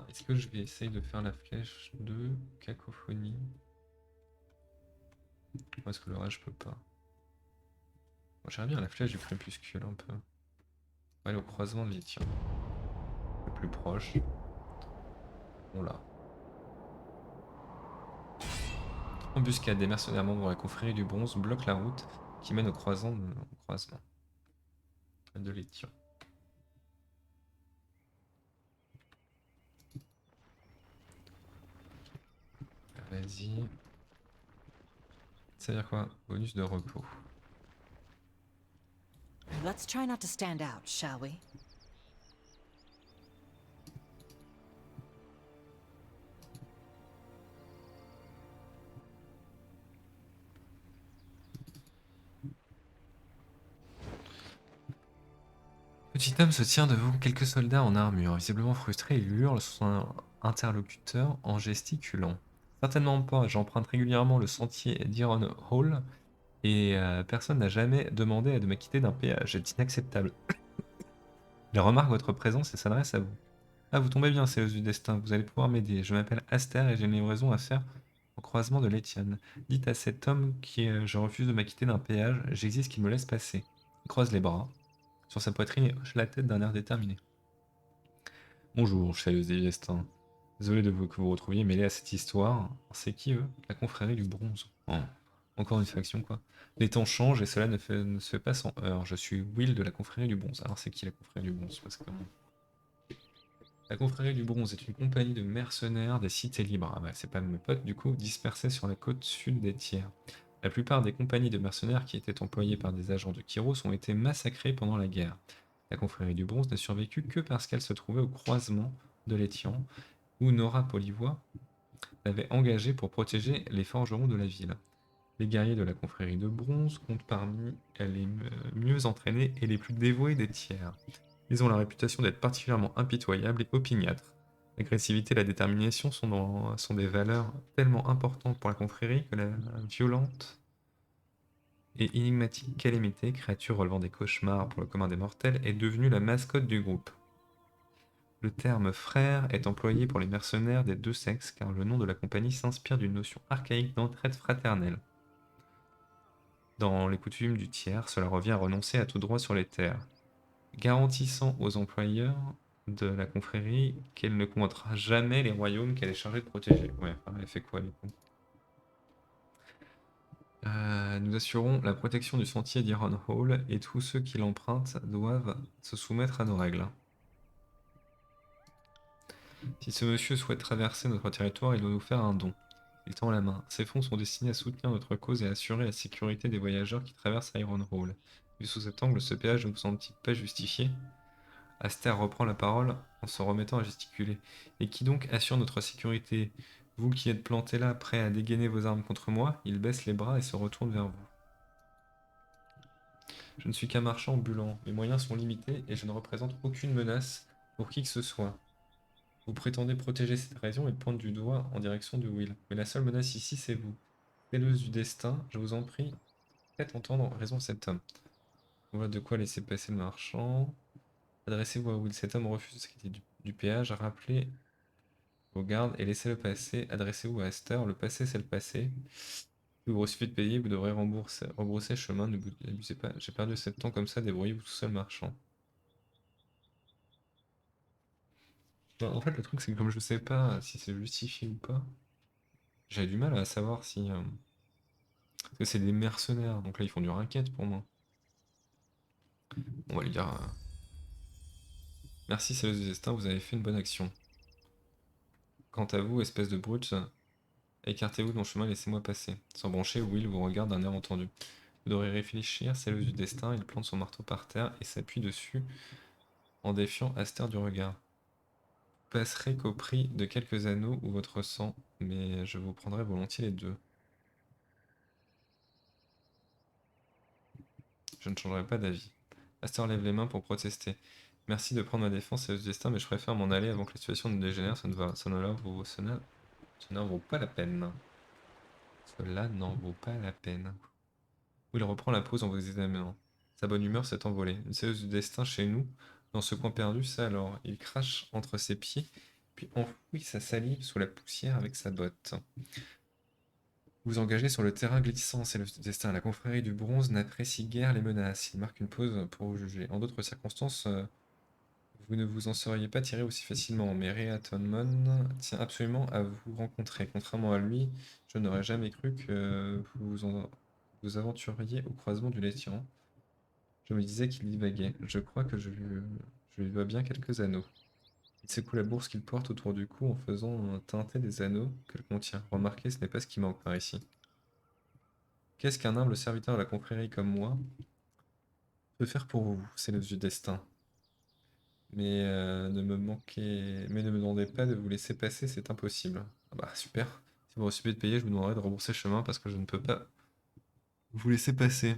Est-ce que je vais essayer de faire la flèche de cacophonie? Ou est-ce que le reste je peux pas? J'aimerais bien la flèche du crépuscule un peu. On va aller au croisement de Lithium. Le plus proche. On l'a. Embuscade, des mercenaires membres de la confrérie du bronze bloquent la route qui mène au croisement de Lithium. Vas-y. Ça veut dire quoi? Bonus de repos. Let's try not to stand out, shall we? Petit homme se tient devant quelques soldats en armure. Visiblement frustré, il hurle son interlocuteur en gesticulant. Certainement pas, j'emprunte régulièrement le sentier d'Iron Hall et personne n'a jamais demandé de me quitter d'un péage. C'est inacceptable. Il remarque votre présence et s'adresse à vous. Ah, vous tombez bien, Céleste du destin, vous allez pouvoir m'aider. Je m'appelle Aster et j'ai une livraison à faire au croisement de l'Étienne. Dites à cet homme qui je refuse de m'acquitter d'un péage, j'exige qu'il me laisse passer. Il croise les bras sur sa poitrine et hoche la tête d'un air déterminé. Bonjour, Céleste du destin. Désolé que vous retrouviez mêlé à cette histoire. C'est qui eux? La confrérie du bronze. Oh. Encore une faction, quoi. Les temps changent et cela ne se fait pas sans heurts. Je suis Will de la confrérie du bronze. Alors, c'est qui la confrérie du bronze? Parce que... La confrérie du bronze est une compagnie de mercenaires des cités libres. Ah bah, c'est pas mes potes, du coup, dispersés sur la côte sud des tiers. La plupart des compagnies de mercenaires qui étaient employées par des agents de Kyros ont été massacrées pendant la guerre. La confrérie du bronze n'a survécu que parce qu'elle se trouvait au croisement de l'Étian, où Nora Polivois l'avait engagée pour protéger les forgerons de la ville. Les guerriers de la confrérie de bronze comptent parmi les mieux entraînés et les plus dévoués des tiers. Ils ont la réputation d'être particulièrement impitoyables et opiniâtres. L'agressivité et la détermination sont des valeurs tellement importantes pour la confrérie que la violente et énigmatique Calamité, créature relevant des cauchemars pour le commun des mortels, est devenue la mascotte du groupe. Le terme frère est employé pour les mercenaires des deux sexes car le nom de la compagnie s'inspire d'une notion archaïque d'entraide fraternelle. Dans les coutumes du tiers, cela revient à renoncer à tout droit sur les terres, garantissant aux employeurs de la confrérie qu'elle ne combattra jamais les royaumes qu'elle est chargée de protéger. Ouais, enfin, elle fait quoi du coup? Nous assurons la protection du sentier d'Iron Hall et tous ceux qui l'empruntent doivent se soumettre à nos règles. Si ce monsieur souhaite traverser notre territoire, il doit nous faire un don. Il tend la main. Ces fonds sont destinés à soutenir notre cause et à assurer la sécurité des voyageurs qui traversent Iron Hall. Vu sous cet angle, ce péage ne vous semble-t-il pas justifié? Aster reprend la parole en se remettant à gesticuler. Et qui donc assure notre sécurité? Vous qui êtes planté là, prêt à dégainer vos armes contre moi? Il baisse les bras et se retourne vers vous. Je ne suis qu'un marchand ambulant. Mes moyens sont limités et je ne représente aucune menace pour qui que ce soit. Vous prétendez protéger cette région et pointe du doigt en direction de Will. Mais la seule menace ici, c'est vous. Téleuse du destin, je vous en prie, faites entendre raison cet homme. Voilà de quoi laisser passer le marchand. Adressez-vous à Will. Cet homme refuse ce qui était du péage. Rappelez vos gardes et laissez-le passer. Adressez-vous à Aster. Le passé, c'est le passé. Si vous refusez de payer, vous devrez rebrousser chemin. N'abusez pas. J'ai perdu 7 ans comme ça. Débrouillez-vous tout seul, marchand. Bah, en fait, le truc, c'est que comme je sais pas si c'est justifié ou pas, j'ai du mal à savoir si. Parce que c'est des mercenaires, donc là ils font du racket pour moi. On va lui dire merci, Céleste du Destin, vous avez fait une bonne action. Quant à vous, espèce de brute, écartez-vous de mon chemin, laissez-moi passer. Sans broncher, Will vous regarde d'un air entendu. Vous devrez réfléchir, Céleste du Destin, il plante son marteau par terre et s'appuie dessus en défiant Aster du regard. Vous passerez qu'au prix de quelques anneaux ou votre sang, mais je vous prendrai volontiers les deux. Je ne changerai pas d'avis. Aster lève les mains pour protester. Merci de prendre ma défense et le destin, mais je préfère m'en aller avant que la situation ne dégénère, cela n'en vaut pas la peine. Cela n'en vaut pas la peine. Will reprend la pause en vous examinant. Sa bonne humeur s'est envolée. Une séance du destin chez nous, dans ce coin perdu, ça alors. Il crache entre ses pieds, puis enfouit sa salive sous la poussière avec sa botte. Vous engagez sur le terrain glissant, c'est le destin. La confrérie du bronze n'apprécie guère les menaces. Il marque une pause pour vous juger. En d'autres circonstances, vous ne vous en seriez pas tiré aussi facilement, mais Reatonmon tient absolument à vous rencontrer. Contrairement à lui, je n'aurais jamais cru que vous aventuriez au croisement du Létian. Je me disais qu'il divaguait. Je crois que je lui dois bien quelques anneaux. Il secoue la bourse qu'il porte autour du cou en faisant teinter des anneaux qu'elle contient. Remarquez, ce n'est pas ce qui manque par ici. Qu'est-ce qu'un humble serviteur de la confrérie comme moi peut faire pour vous? C'est le du destin. Mais ne me demandez pas de vous laisser passer, c'est impossible. Ah bah super. Si vous refusez de payer, je vous demanderai de rembourser le chemin parce que je ne peux pas vous laisser passer.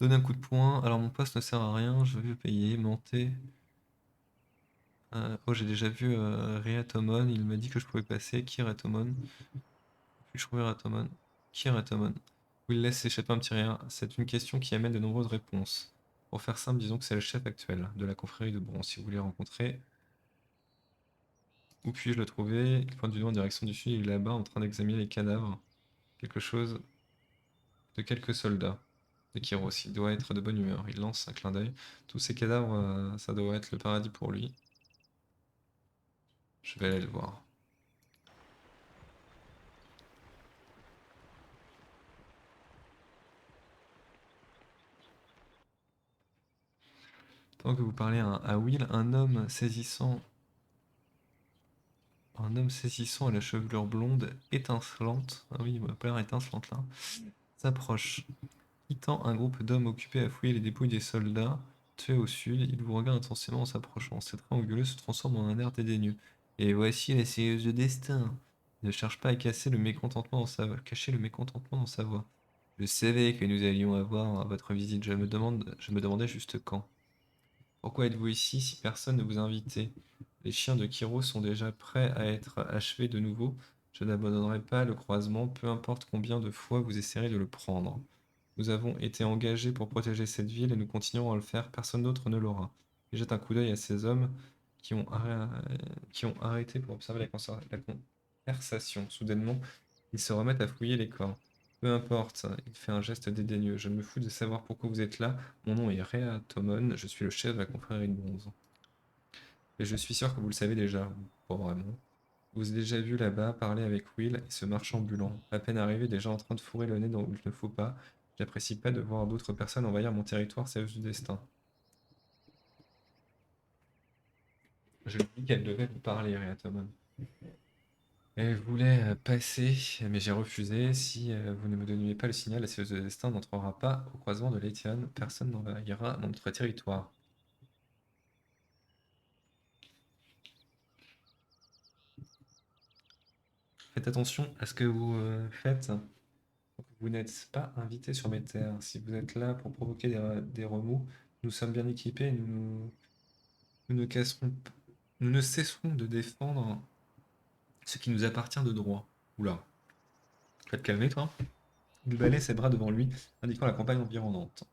Donnez un coup de poing. Alors mon poste ne sert à rien, je vais payer, monter. Oh, j'ai déjà vu Reatomon, il m'a dit que je pouvais passer. Qui est Reatomon? Puis-je trouver Reatomon? Qui est Reatomon? Will laisse s'échapper un petit rien. C'est une question qui amène de nombreuses réponses. Pour faire simple, disons que c'est le chef actuel de la confrérie de bronze. Si vous voulez rencontrer, où puis-je le trouver? Il pointe du doigt en direction du sud, il est là-bas en train d'examiner les cadavres. Quelque chose de quelques soldats de Kyros. Il doit être de bonne humeur. Il lance un clin d'œil. Tous ces cadavres, ça doit être le paradis pour lui. Je vais aller le voir. Pendant que vous parlez à Will, un homme saisissant à la chevelure blonde étincelante, ah oui, il m'a pas l'air étincelante là, s'approche. Quittant un groupe d'hommes occupés à fouiller les dépouilles des soldats tués au sud, il vous regarde intensément en s'approchant. Ses traits anguleux se transforment en un air dédaigneux. Et voici la série de destin. Il ne cherche pas à cacher le mécontentement dans sa voix. Je savais que nous allions avoir votre visite. Je me demandais juste quand. Pourquoi êtes-vous ici si personne ne vous a invité? Les chiens de Kiro sont déjà prêts à être achevés de nouveau. Je n'abandonnerai pas le croisement, peu importe combien de fois vous essayerez de le prendre. Nous avons été engagés pour protéger cette ville et nous continuerons à le faire, personne d'autre ne l'aura. Il jette un coup d'œil à ces hommes qui ont arrêté pour observer la conversation. Soudainement, ils se remettent à fouiller les corps. Peu importe, il fait un geste dédaigneux. Je me fous de savoir pourquoi vous êtes là. Mon nom est Rhea Tomon, je suis le chef de la confrérie de bronze. Et je suis sûr que vous le savez déjà, pas vraiment. Vous avez déjà vu là-bas parler avec Will et ce marchand ambulant. À peine arrivé, déjà en train de fourrer le nez dans où il ne faut pas. J'apprécie pas de voir d'autres personnes envahir mon territoire, c'est du destin. Je lui dis qu'elle devait vous parler, Rhea Tomon. Elle voulait passer, mais j'ai refusé. Si vous ne me donniez pas le signal, la séance de destin n'entrera pas au croisement de l'Etienne. Personne n'envahira notre territoire. Faites attention à ce que vous faites. Vous n'êtes pas invité sur mes terres. Si vous êtes là pour provoquer des remous, nous sommes bien équipés et nous ne cesserons de défendre ce qui nous appartient de droit. Oula, tu vas te calmer, toi. Il balaie ses bras devant lui, indiquant la campagne environnante.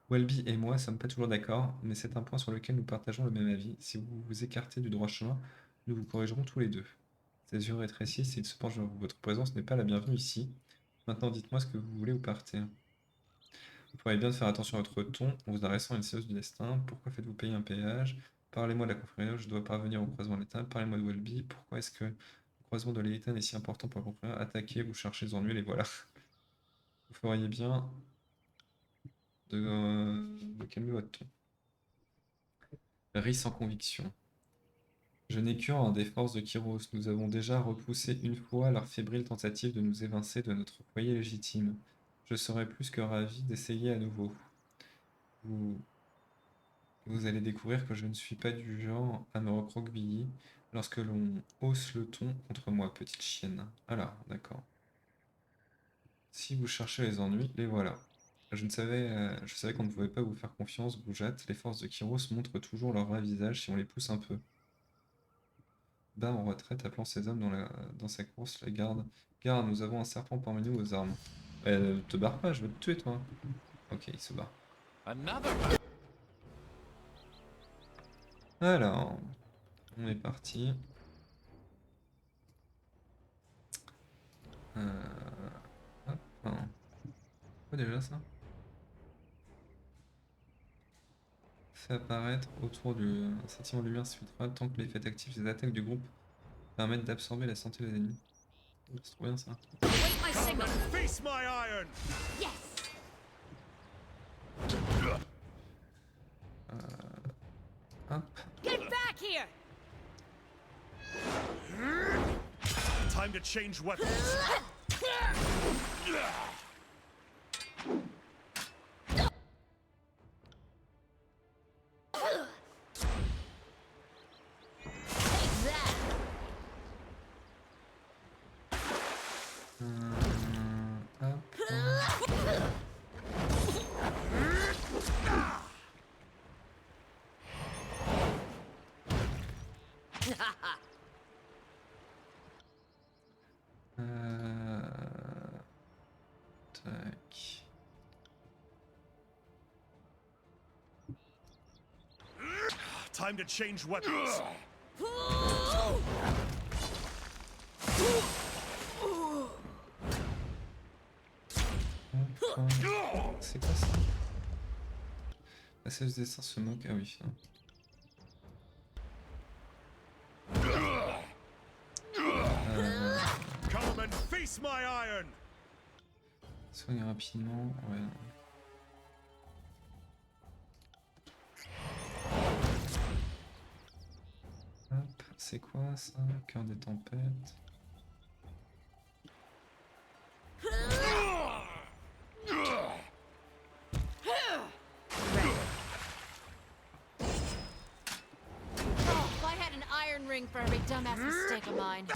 Welby et moi sommes pas toujours d'accord, mais c'est un point sur lequel nous partageons le même avis. Si vous vous écartez du droit chemin, nous vous corrigerons tous les deux. Ses yeux rétrécissent et il se penche vers vous. Votre présence n'est pas la bienvenue ici. Maintenant, dites-moi ce que vous voulez ou partez. Vous pourriez bien faire attention à votre ton en vous adressant à une séance du destin. Pourquoi faites-vous payer un péage? Parlez-moi de la confrérie, je dois parvenir au croisement de l'État. Parlez-moi de Welby. Pourquoi est-ce que le croisement de l'État est si important pour la confrérie? Attaquez, vous cherchez les ennuis, les voilà. Vous feriez bien de calmer votre ton. Rit sans conviction. Je n'ai qu'un des forces de Kyros. Nous avons déjà repoussé une fois leur fébrile tentative de nous évincer de notre foyer légitime. Je serais plus que ravi d'essayer à nouveau. Vous, vous allez découvrir que je ne suis pas du genre à me recroqueviller lorsque l'on hausse le ton contre moi, petite chienne. Alors, d'accord. Si vous cherchez les ennuis, les voilà. Je savais qu'on ne pouvait pas vous faire confiance, Goujat. Les forces de Kyros montrent toujours leur vrai visage si on les pousse un peu. Bam en retraite, appelant ses hommes dans sa course, la garde. Garde, nous avons un serpent parmi nous aux armes. Te barre pas, je veux te tuer, toi. Ok, il se barre. Alors, on est parti. Hop, enfin, quoi déjà ça? Fait apparaître autour du sentiment de lumière spectrale tant que l'effet actif des attaques du groupe permettent d'absorber la santé des ennemis. C'est trop bien ça. Wait my signal. Face my iron! Yes. Hop. Get back here. Time to change weapons. Take that. Hop. Tac. Time to change weapons. C'est quoi ça? La séance des dessins se moque. Ah oui. Come and face my iron! Soigne rapidement. Ouais. C'est quoi ça? Cœur des tempêtes. Oh, if I had an iron ring for every dumbass mistake of mine.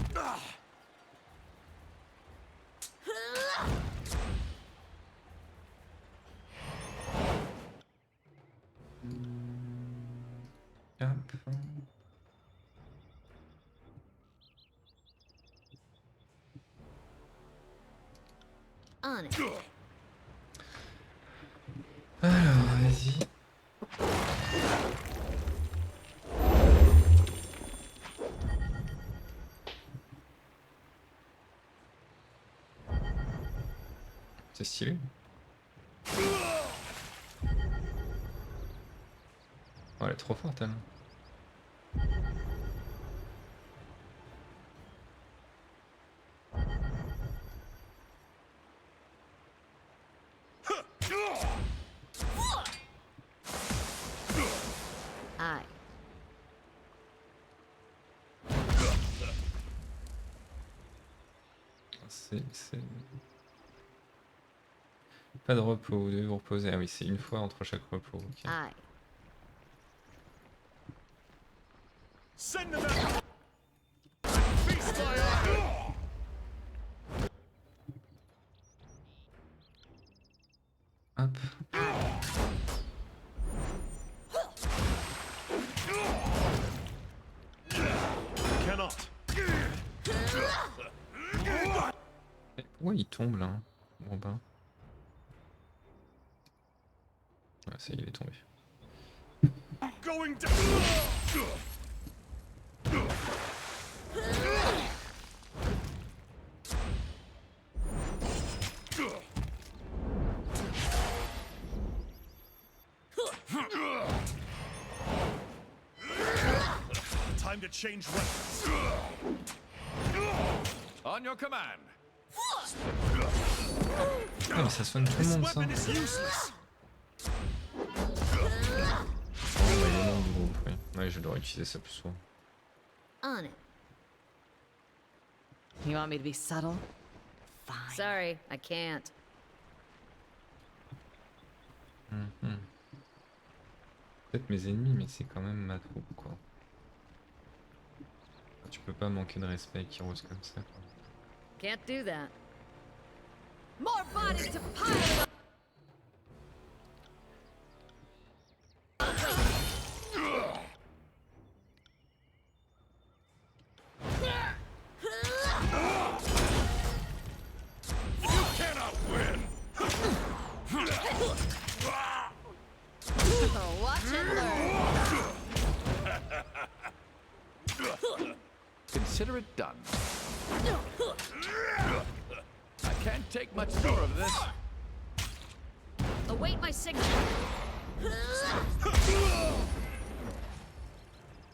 Hop. On it. Alors, vas-y. C'est stylé. Oh, elle est trop forte, elle. Aye. C'est... Pas de repos, vous devez vous reposer. Ah oui, c'est une fois entre chaque repos. Ok. Aye. Send them out! Feast my iron! Hop. Cannot. Et pourquoi il tombe là? Bon ben. Ouais, ça y est, il est tombé. Going down! Time to change weapons. On your command. Ah, mais ça soigne tout le This monde ça. weapon is useless. Oh, bah, il est long du groupe, oui. Ouais, je devrais utiliser ça plus souvent. On it. You want me to be subtle? Fine. Sorry, I can't. Mhm. Peut-être mes ennemis, mais c'est quand même ma troupe, quoi. Tu peux pas manquer de respect avec Heroes comme ça, quoi. Can't do that. More bodies to pile up. Oh, watch and learn. Consider it done. I can't take much more of this. Await my signal.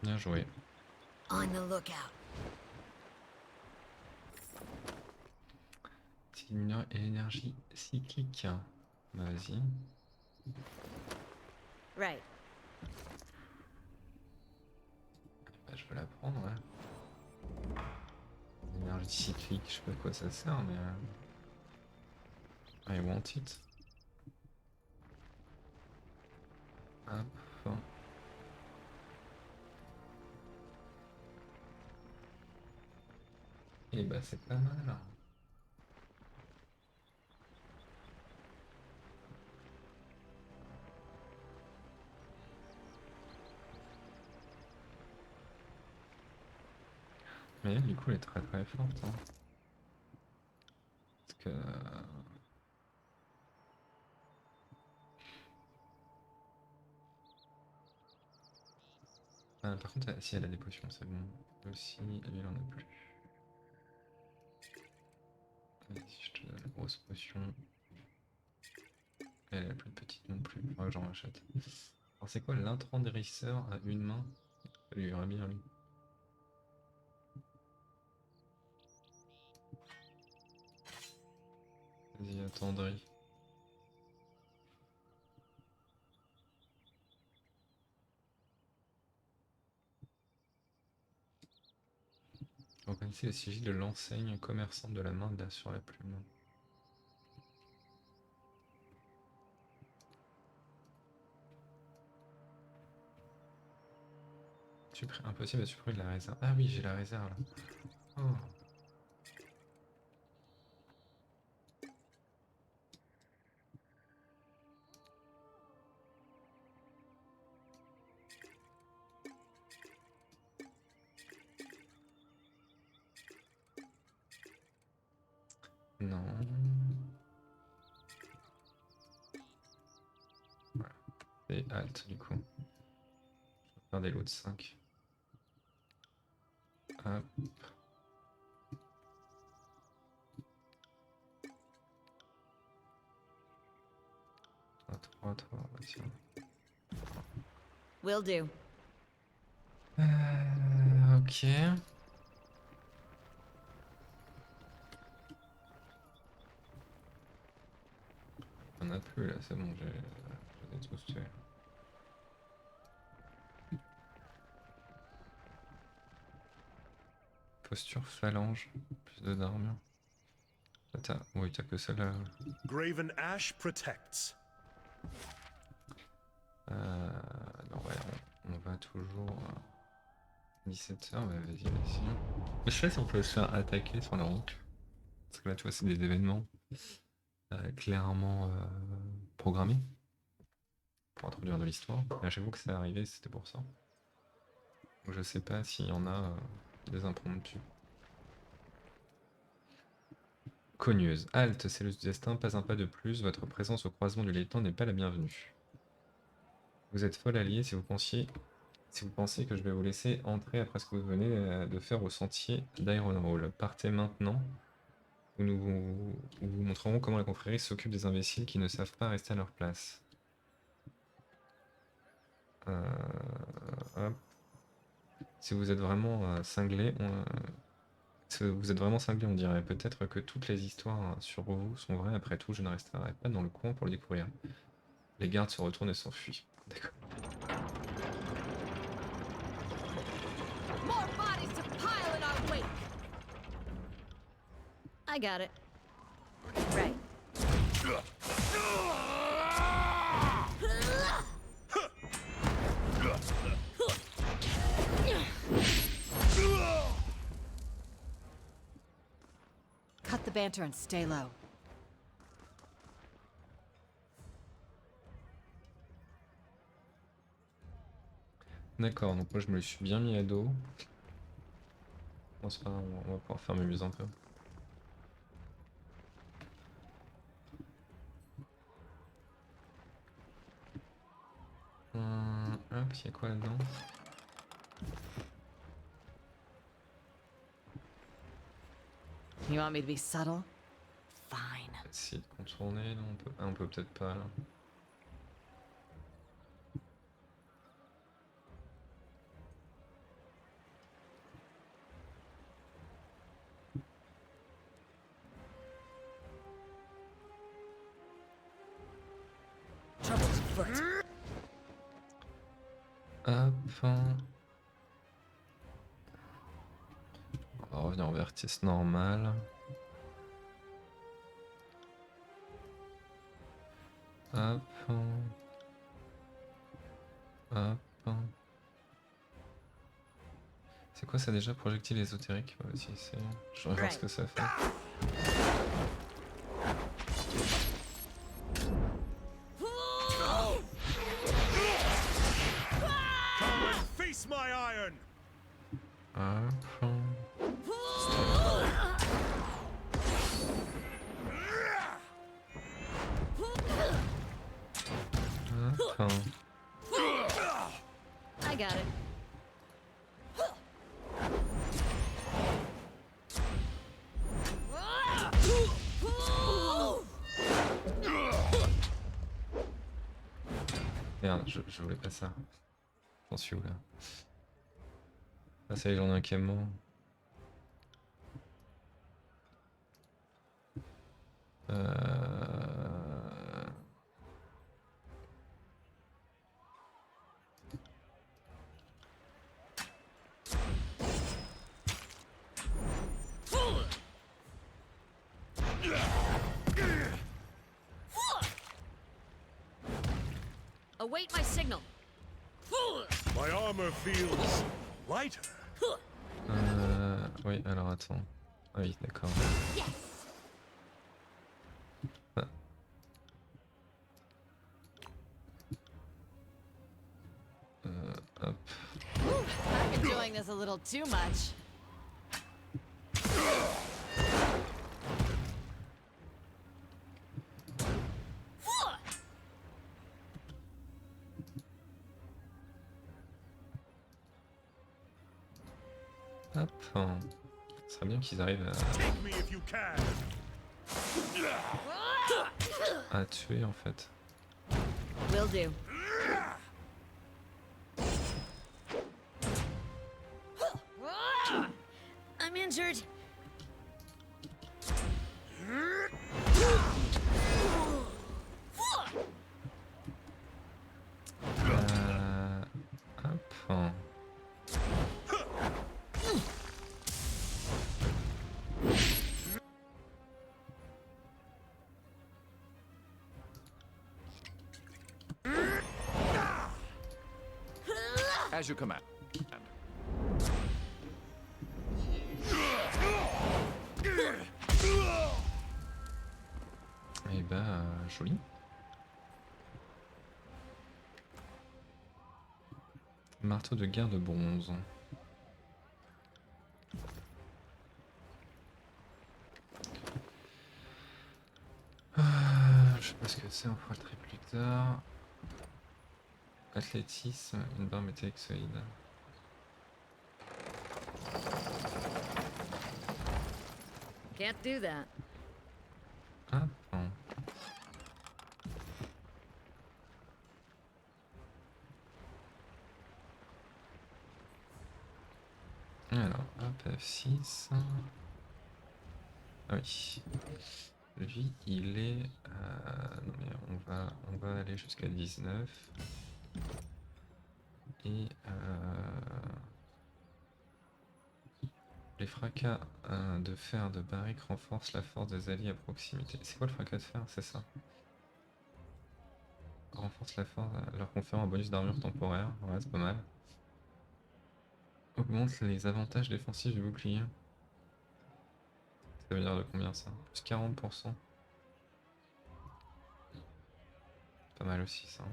Bien joué. On the lookout. Diminuer énergie cyclique. Bah vas-y. Right. Bah, je vais la prendre, ouais. Énergie cyclique, je sais pas à quoi ça sert, mais... I want it. Hop. Et bah c'est pas mal. Mais elle, du coup, elle est très très forte. Hein. Parce que... Ah, par contre, si elle a des potions, c'est bon. Aussi, lui, il en a plus. Vas-y, je te donne la grosse potion. Elle a plus de petite non plus. Faudra que j'en rachète. Alors, c'est quoi l'intrandrisseur à une main? Ça lui irait bien, lui. Vas-y, attendri. Reconnaissez le sigil de l'enseigne commerçante de la main de la sur la plume. Impossible de supprimer de la réserve. Ah oui, j'ai la réserve là. Oh. Non. Voilà. Et Alt du coup. Je vais faire des lots de 5. Hop. À 3, 3, tiens. Will do. Ok. On a plus là, c'est bon, je les ai tous tués. Posture phalange, plus de d'armure. Oui, t'as que celle-là. Graven Ash protects. Non, ouais, on va toujours. 17h, ouais, vas-y, vas-y. Je sais si on peut se faire attaquer sur la route. Parce que là, tu vois, c'est des événements clairement programmés pour introduire de l'histoire. Et à chaque fois que c'est arrivé, c'était pour ça. Donc, je sais pas s'il y en a des impromptus. Cogneuse. Halte, c'est le destin, pas un pas de plus. Votre présence au croisement du l'étang n'est pas la bienvenue. Vous êtes folle alliée si vous pensez que je vais vous laisser entrer après ce que vous venez de faire au sentier d'Ironhall. Partez maintenant, ou nous vous montrerons comment la confrérie s'occupe des imbéciles qui ne savent pas rester à leur place. Hop. Si vous êtes vraiment cinglé, on dirait peut-être que toutes les histoires sur vous sont vraies. Après tout, je ne resterai pas dans le coin pour le découvrir. Les gardes se retournent et s'enfuient. D'accord. More bodies to pile in our wake. I got it. Right. Cut the banter and stay low. D'accord, donc moi je me le suis bien mis à dos. Bon, c'est pas grave, on va pouvoir faire m'amuser un peu. Hop, il y a quoi là-dedans? You want me to be subtle? Fine. Essayer de contourner, non, on peut peut-être pas là. Trouble's afoot. Hop. On va revenir en vertice normal. Hop. Hop. C'est quoi ça déjà? Projectile ésotérique? On va aussi essayer. Je vais voir ce que ça fait. Come and face my iron. Hop. Hop. I got it. Merde, je voulais pas ça. J'en suis où là? Ah ça y est, j'en ai un qui est mort. Await my signal. My armor feels lighter. Oui, alors attends. Ah oui, d'accord. Yes. Ah. Hop. I'm enjoying this a little too much. Hop. Ce serait bien qu'ils arrivent Take me if you can. à tuer en fait. Will do. I'm injured. Hop. As you command. Et bah, joli. Marteau de guerre de bronze. Je sais pas ce que c'est, on fera le tri plus tard. Athlétisme, une barre métallique solide. Can't do that. Ah, bon. Alors, hop, F6. Ah oui. Lui, il est... non mais on va aller jusqu'à 19. Et... les fracas de fer de barrique renforcent la force des alliés à proximité. C'est quoi le fracas de fer? C'est ça. Renforce la force, leur conférant un bonus d'armure temporaire. Ouais, c'est pas mal. Augmente les avantages défensifs du bouclier. Ça veut dire de combien ça? Plus 40%. Pas mal aussi ça.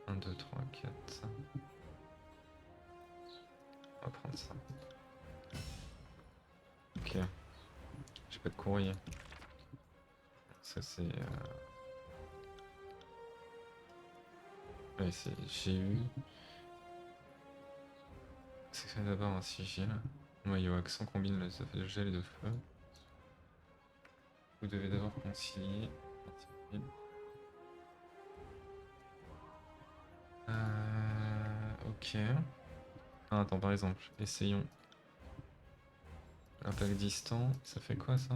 1, 2, 3, 4. On va prendre ça. Ok. J'ai pas de courrier. Ça c'est... Ouais, c'est GU. Sélectionne d'abord un sigil. Noyau accent combine les effets de gel et de feu. Vous devez d'abord concilier. Ok. Ah, attends, par exemple, essayons. Impact distant, ça fait quoi ça?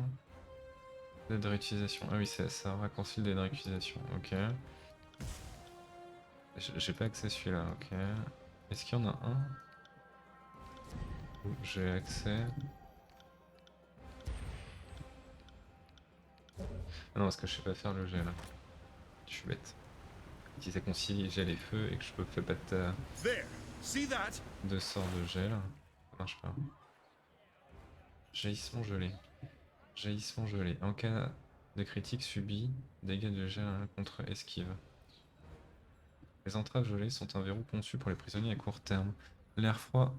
Date de réutilisation. Ah oui, ça raccourcit le délai de réutilisation. Ok. J'ai pas accès à celui-là, ok. Est-ce qu'il y en a un où j'ai accès? Ah non, parce que je sais pas faire le gel. Je suis bête. Si ça concilie gel et feu et que je peux faire pas There. See that? deux sorts de gel, ça marche pas. Jaillissement gelé. Jaillissement gelé. En cas de critique subie, dégâts de gel contre esquive. Les entraves gelées sont un verrou conçu pour les prisonniers à court terme. L'air froid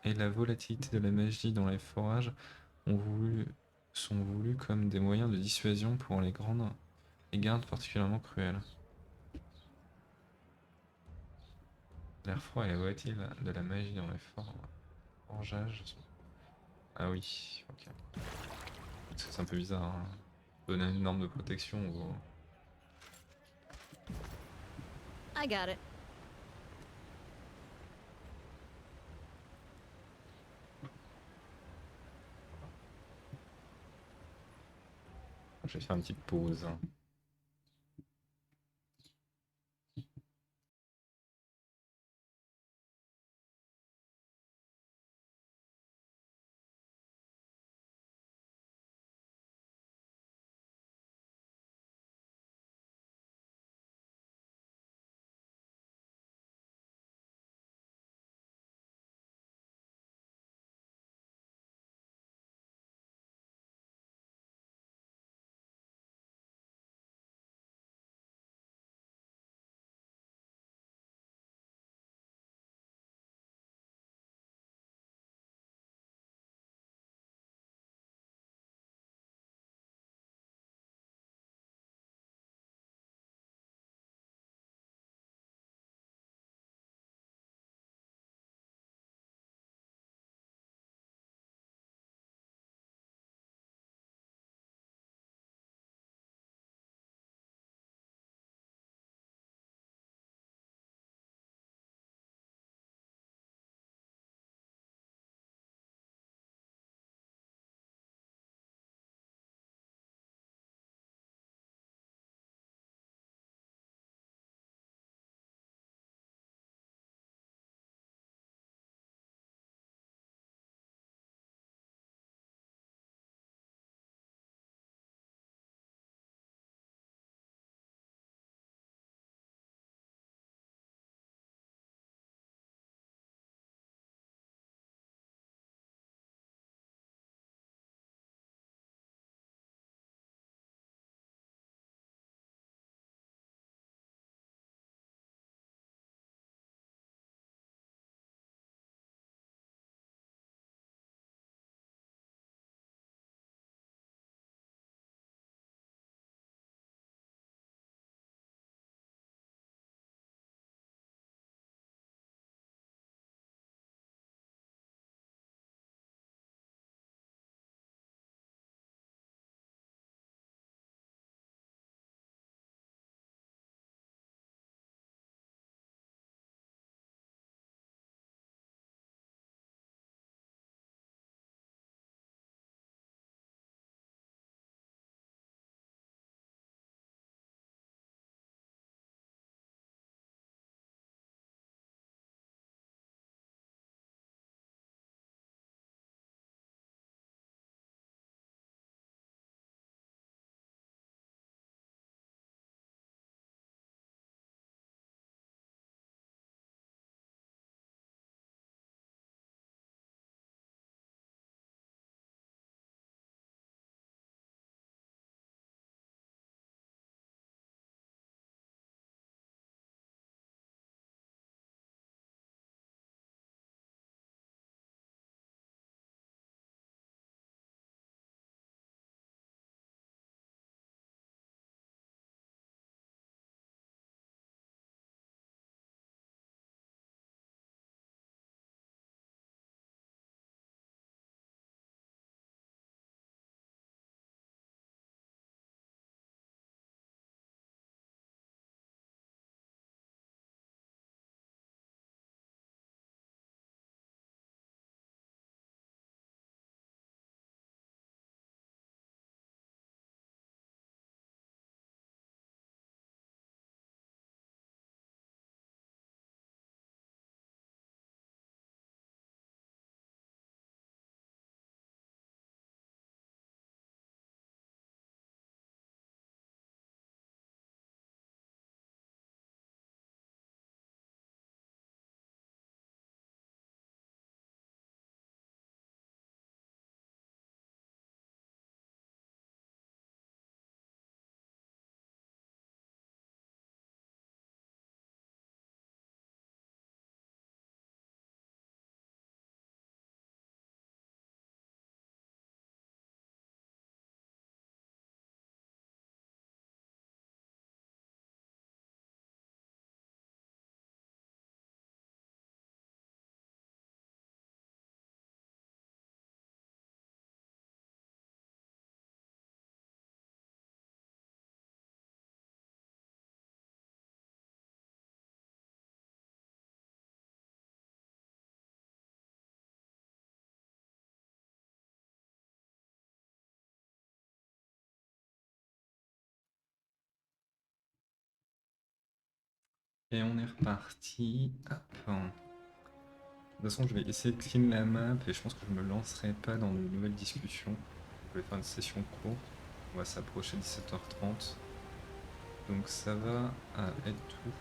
et la volatilité de la magie dans les forages sont voulus comme des moyens de dissuasion pour les gardes particulièrement cruels. L'air froid et la volatilité de la magie dans les forgeages sont... Ah oui, ok. Parce que c'est un peu bizarre, hein. Donner une norme de protection aux... I got it. Je vais faire une petite pause. Et on est reparti. Hop. De toute façon, je vais essayer de clean la map et je pense que je me lancerai pas dans de nouvelles discussions. Je vais faire une session courte. On va s'approcher de 17h30. Donc ça va être tout.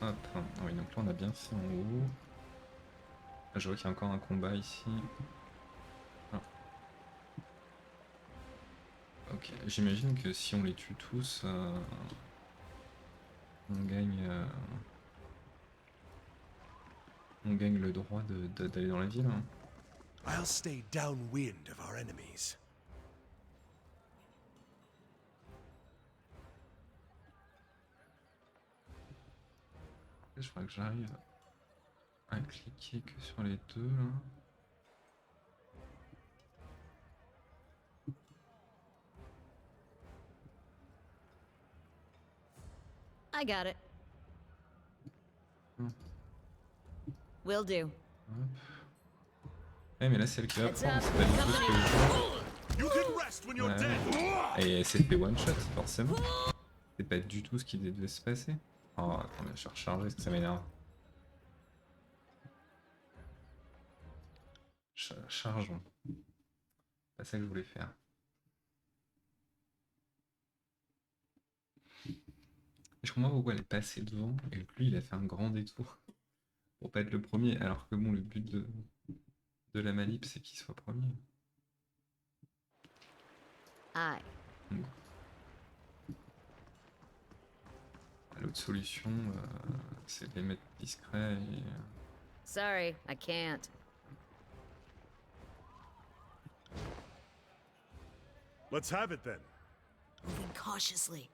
Hop. Ah oui, donc là on a bien fait en haut. Là, je vois qu'il y a encore un combat ici. Ah. Ok, j'imagine que si on les tue tous, on gagne le droit d'aller dans la ville. Hein. I'll stay downwind of our enemies. Je crois que j'arrive à cliquer que sur les deux là. I got it. Hmm. Will do. Eh mais là c'est elle qui va Heads prendre, up. c'est pas du tout ce que je You can rest when you're Ouais. dead. Et elle s'est fait one shot forcément. C'est pas du tout ce qui devait se passer. Oh attends, je vais recharger parce que ça m'énerve. Chargeons. C'est pas ça que je voulais faire. Et je comprends pourquoi elle est passée devant et que lui il a fait un grand détour pour pas être le premier, alors que bon, le but de la manip c'est qu'il soit premier. Aye. Donc, l'autre solution c'est de les mettre discrets et. Sorry, I can't. Let's have it then. Moving cautiously.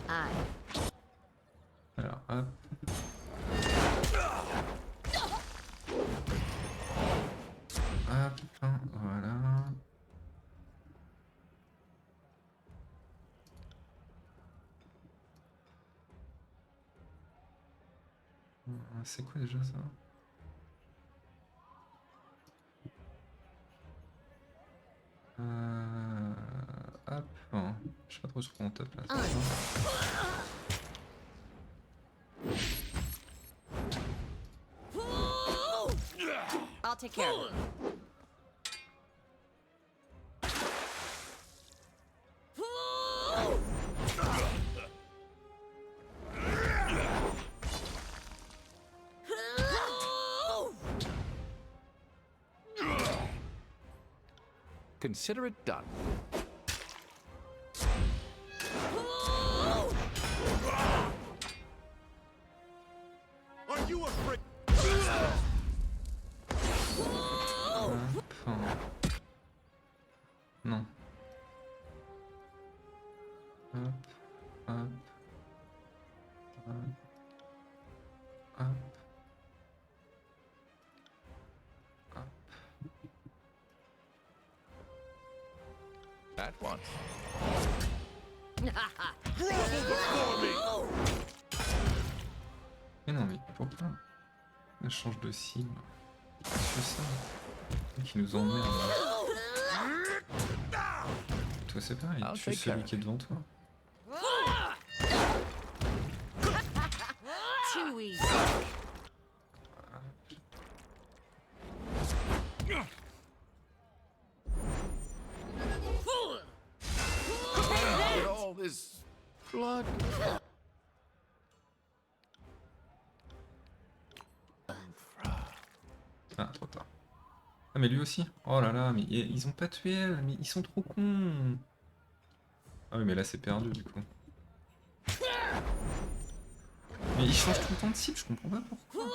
Aye. Alors hop. Hop, voilà. C'est quoi déjà ça? Hop. Je sais pas trop sur quoi on tape là. I'll take care of it. Consider it done. Are you afraid? Hop. Non. Hop. Hop. Hop. Hop. Hop. At once. Mais non, mais pourquoi elle change de cible? C'est ça qui nous emmerde. Toi c'est pareil, I'll tue take care celui of qui est devant toi. Too easy. Look at all this blood. Ah, trop tard. Ah, mais lui aussi. Oh là là, mais ils ont pas tué elle, mais ils sont trop cons. Ah oui, mais là c'est perdu du coup. Mais ils changent tout le temps de cible, je comprends pas pourquoi.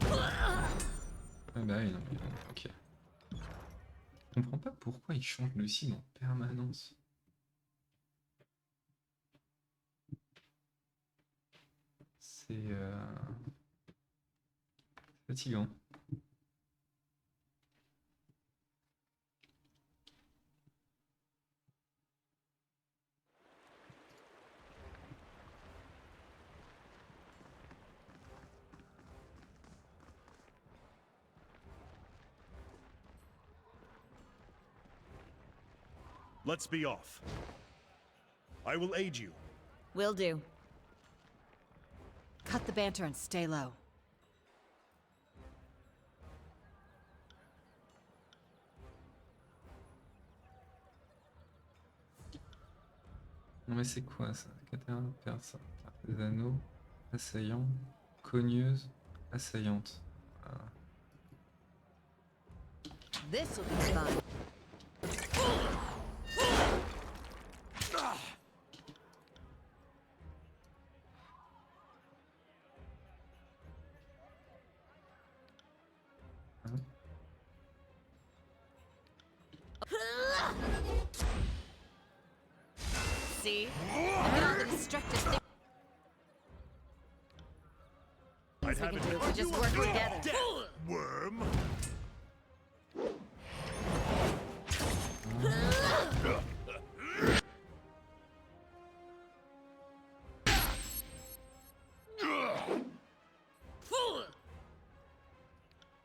Ah bah oui, non, mais ok. Je comprends pas pourquoi ils changent de cible en permanence. C'est fatigant. Let's be off. I will aid you. Will do. Cut the banter and stay low. Non mais c'est quoi ça? Cathédrale perse, des anneaux, assaillant, cogneuse, assaillante. Ah. This will be fun. See? Look at all the destructive things we I'd have can it. do if we just work together. Death, worm.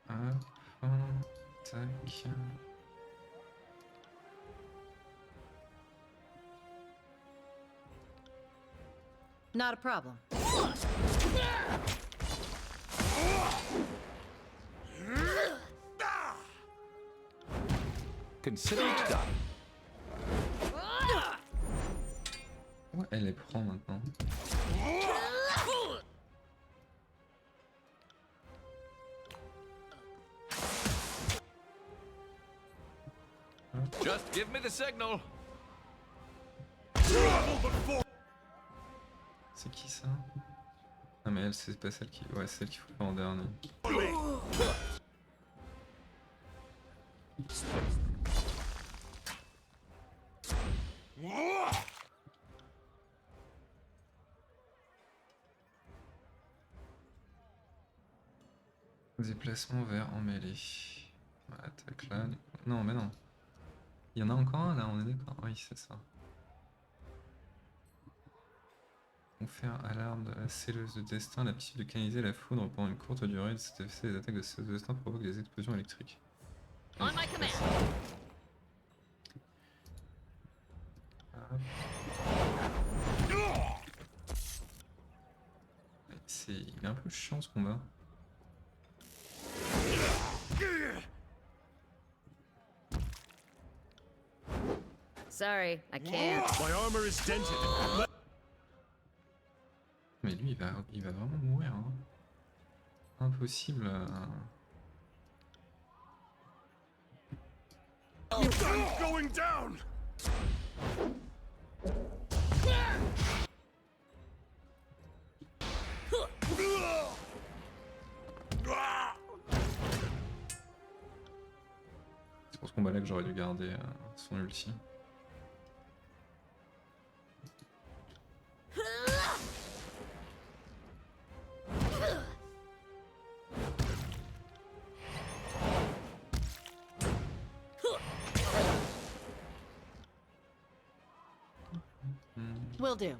Hop, tac. Not a problem. Consider it done. Ouais, elle les prend maintenant. Just give me the signal. C'est qui ça? Ah mais elle c'est pas celle qui... Ouais, c'est celle qu'il faut faire en dernier. Déplacement vers emmêlé. Attaque là. Non mais non. Il y en a encore un là, on est d'accord? Oui, c'est ça. Confère à l'arme de la scelleuse de destin l'aptitude de canaliser la foudre pendant une courte durée. De cet effet, les attaques de scelleuse de destin provoquent des explosions électriques. On my command. Hop. Il est un peu chiant ce combat. Sorry, I can't. My armor is dented. Mais lui il va vraiment mourir. Hein. Impossible. I'm going down. C'est pour ce combat là que j'aurais dû garder son ulti. Will do.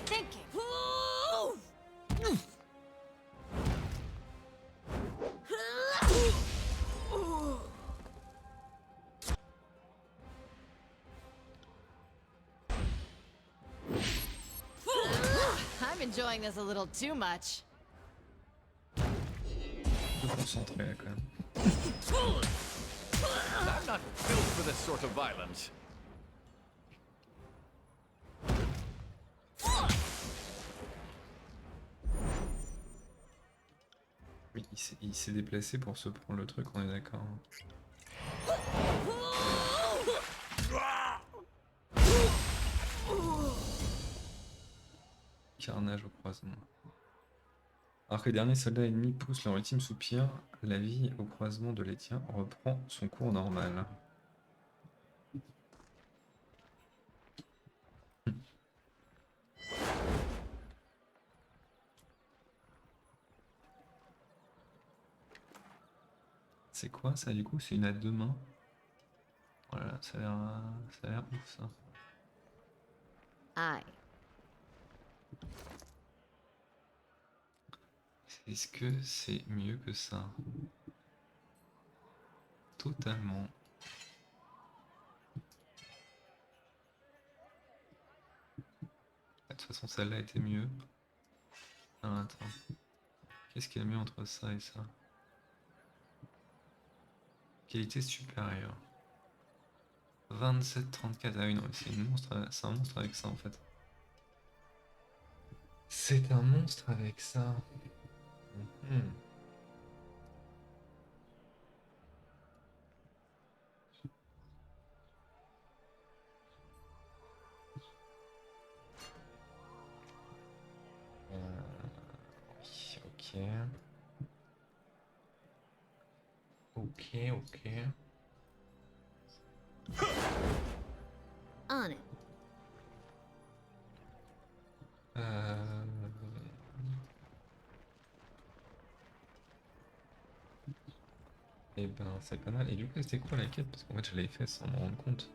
Thinking. I'm enjoying this a little too much. Un peu concentré là quand même. I'm not built for this sort of violence. Oui, il s'est déplacé pour se prendre le truc, on est d'accord. Carnage au croisement. Alors que les derniers soldats ennemis poussent leur ultime soupir, la vie au croisement de l'Étien reprend son cours normal. C'est quoi ça du coup? C'est une à deux mains. Voilà, ça a l'air ouf ça. Aye. Est-ce que c'est mieux que ça? Totalement. De toute façon, celle-là était mieux. Ah, attends. Qu'est-ce qu'il y a mieux entre ça et ça? Qualité supérieure. 27-34. Ah oui, non, c'est un monstre avec ça en fait. C'est un monstre avec ça. Mhm. Oui, ok. Ok. On it. Euh... Et ben, c'est pas mal. Et du coup, c'était quoi la quête? Parce qu'en fait, je l'avais fait sans m'en rendre compte.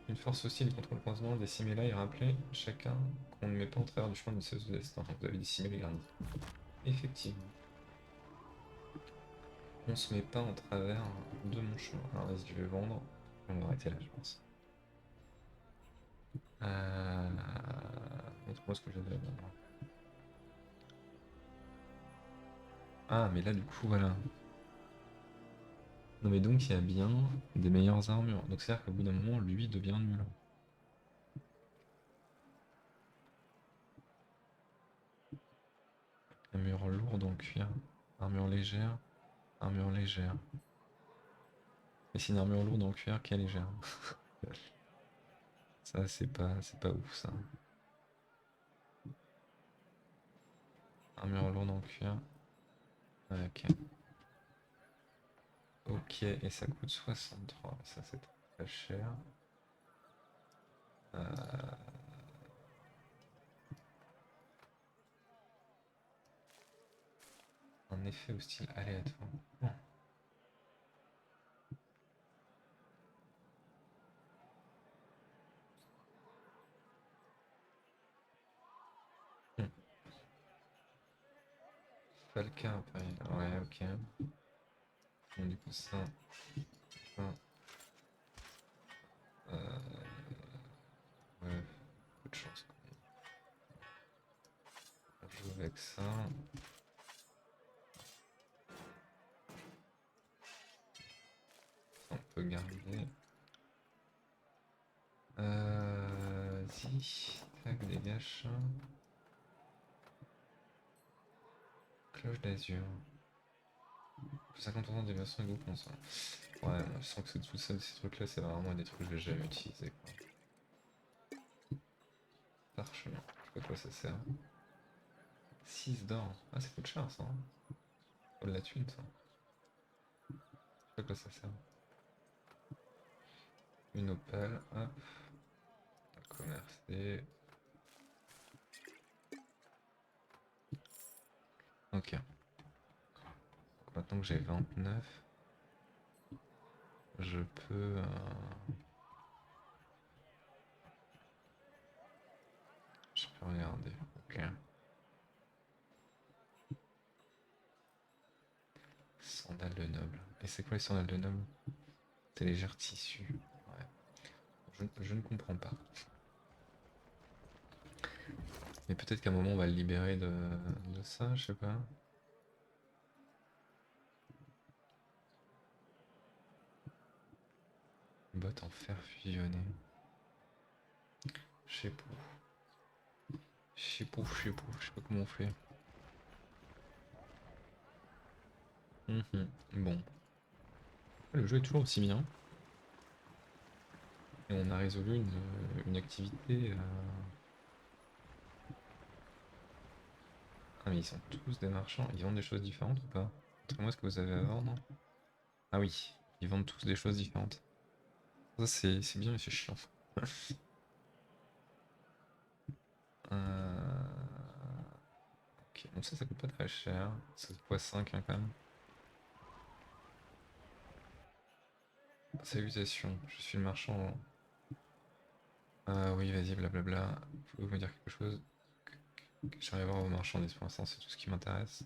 Une force hostile contre le croisement des Simela et rappeler chacun qu'on ne met pas en travers du chemin de ce destin. Vous avez dit Simela et Garni. Effectivement. On se met pas en travers de mon chemin. Alors vas-y, je vais vendre. On va arrêter là, je pense. Montre-moi ce que j'avais à vendre. Ah, mais là, du coup, voilà. Non, mais donc, il y a bien des meilleures armures. Donc, c'est-à-dire qu'au bout d'un moment, lui devient nul. Armure lourde en cuir. Armure légère. Armure légère. Mais c'est une armure lourde en cuir qui est légère. Ça, c'est pas ouf, ça. Armure lourde en cuir. Ouais, ok. Ok, et ça coûte 63. Ça, c'est très cher. Euh, Un effet hostile aléatoire. Oh. Hmm. Falcon impérial. Ouais, ok. Bon, du coup, ça. Ouais, peu de chance. On joue avec ça. On peut garder. Vas-y. Tac, dégage. Cloche d'azur. 50% des versions égaux pour ça. Ouais, moi, je sens que c'est tout ça, ces trucs-là, c'est vraiment des trucs que je vais jamais utiliser, quoi. Parchemin. Je sais pas à quoi ça sert. 6 d'or. Ah, ça coûte cher, ça. Oh, de la thune, ça. Je sais pas à quoi ça sert. Une opale, hop. Commercer. Ok. Donc maintenant que j'ai 29, je peux... Je peux regarder. Ok. Sandales de noble. Et c'est quoi les sandales de noble? C'est légère tissu. Ouais. Je ne comprends pas. Mais peut-être qu'à un moment on va le libérer de ça, je sais pas. Botte en fer fusionné. Je sais pas. Je sais pas comment on fait. Bon. Le jeu est toujours aussi bien. Et on a résolu une activité. Ah mais ils sont tous des marchands. Ils vendent des choses différentes ou pas? Montrez-moi ce que vous avez à vendre. Ah oui, ils vendent tous des choses différentes. Ça c'est bien mais c'est chiant. Ok, bon ça coûte pas très cher. Ça coûte quoi 5 hein, quand même. Salutations, je suis le marchand. Ah oui, vas-y, blablabla. Pouvez-vous me dire quelque chose? J'aimerais voir vos marchandises pour l'instant, c'est tout ce qui m'intéresse.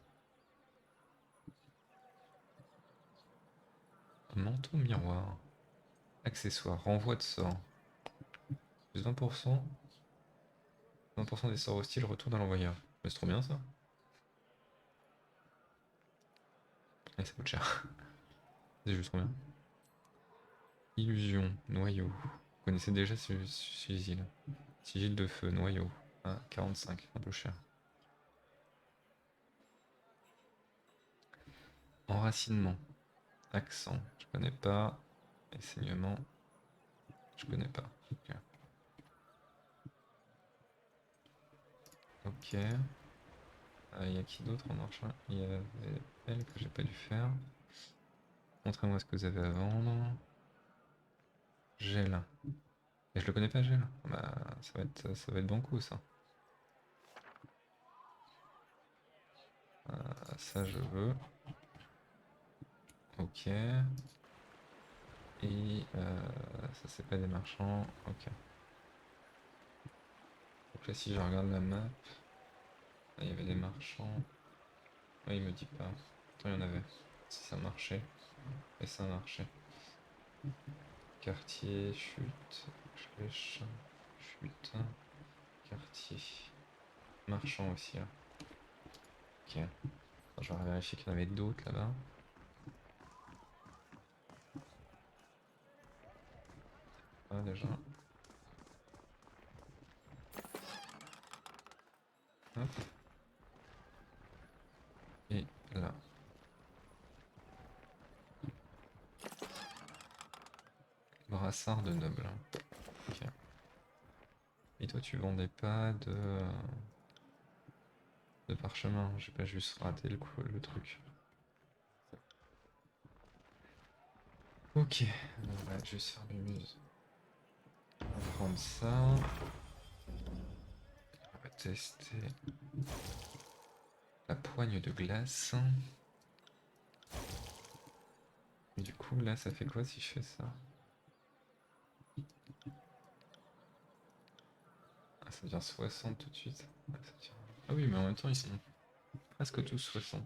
Manteau miroir. Accessoire, renvoi de sort. Plus 20%. 20% des sorts hostiles retournent à l'envoyeur. Mais c'est trop bien ça. Et ça coûte cher. C'est juste trop bien. Illusion, noyau. Vous connaissez déjà ce sigil. Sigil de feu, noyau. Ah, 45, un peu cher. Enracinement. Accent, je connais pas. Enseignement, je connais pas. Ok. Ok. Il y a qui d'autre en marchand? Il y avait elle que j'ai pas dû faire. Montrez-moi ce que vous avez à vendre. Gel. Et je le connais pas, gel. Bah, ça va être banco ça. Ça je veux. Ok. Et ça c'est pas des marchands. Ok. Donc là si je regarde la map, là, il y avait des marchands. Ouais, il me dit pas. Attends, il y en avait. Si ça marchait. Et ça marchait. Quartier, chute, flèche, chute, quartier. Marchand aussi là. Ok. Attends, je vais vérifier qu'il y en avait d'autres là-bas. Ah déjà. Hop. Et là. Brassard de noble. Ok. Et toi tu vendais pas de parchemin, j'ai pas juste raté le truc. Ok, on va juste faire du muse. On va prendre ça. On va tester la poigne de glace. Et du coup là ça fait quoi si je fais ça? Ah, ça devient 60 tout de suite. Ah, ah oui mais en même temps ils sont presque tous 60.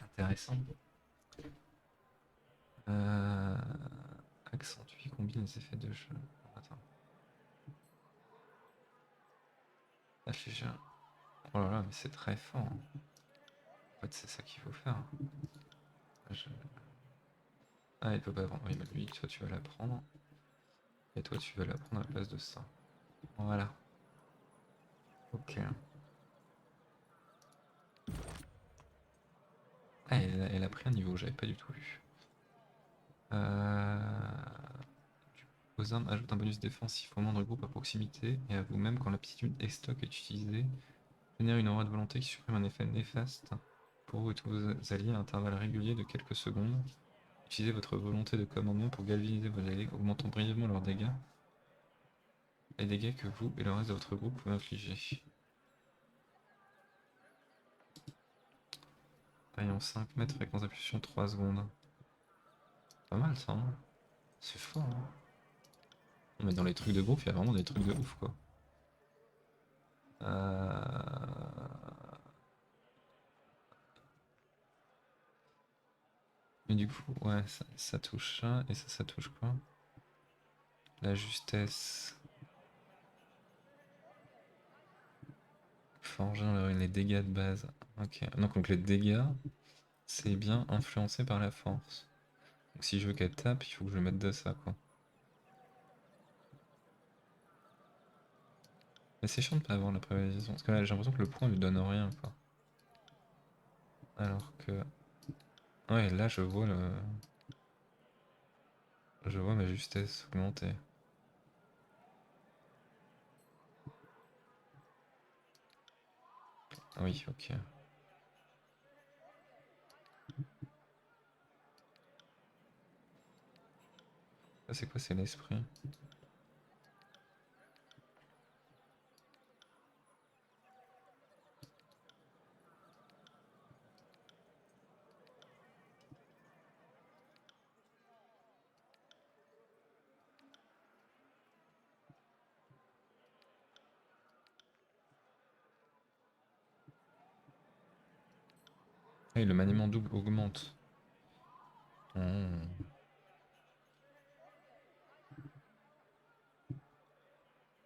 Intéressant. Euh... Accentue, combine les effets de jeu. Attends. Affiche. Oh là là, mais c'est très fort. En fait, c'est ça qu'il faut faire. Je- Ah, il peut pas prendre. Oui, mais lui, toi, tu vas la prendre. Et toi, tu vas la prendre à la place de ça. Voilà. Ok. Ah, elle a pris un niveau, j'avais pas du tout vu. Aux armes, ajoute un bonus défensif au membre du groupe à proximité et à vous-même quand l'aptitude est stock est utilisée. Génère une aura de volonté qui supprime un effet néfaste pour vous et tous vos alliés à intervalles réguliers de quelques secondes. Utilisez votre volonté de commandement pour galvaniser vos alliés, augmentant brièvement leurs dégâts. Les dégâts que vous et le reste de votre groupe pouvez infliger. Rayon 5 mètres, fréquence d'impulsion 3 secondes. Pas mal ça, hein. C'est fort, hein. Mais dans les trucs de groupe, il y a vraiment des trucs de ouf, quoi. Mais du coup, ouais, ça touche ça, et ça touche quoi? La justesse. Forger les dégâts de base. Ok, donc les dégâts, c'est bien influencé par la force. Donc si je veux qu'elle tape, il faut que je mette de ça, quoi. Mais c'est chiant de pas avoir la prévisualisation, parce que là j'ai l'impression que le point lui donne rien, quoi. Alors que... Ouais, là je vois le... Je vois ma justesse augmenter. Ah oui, ok. Ça c'est quoi, c'est l'esprit? Et le maniement double augmente. Oh.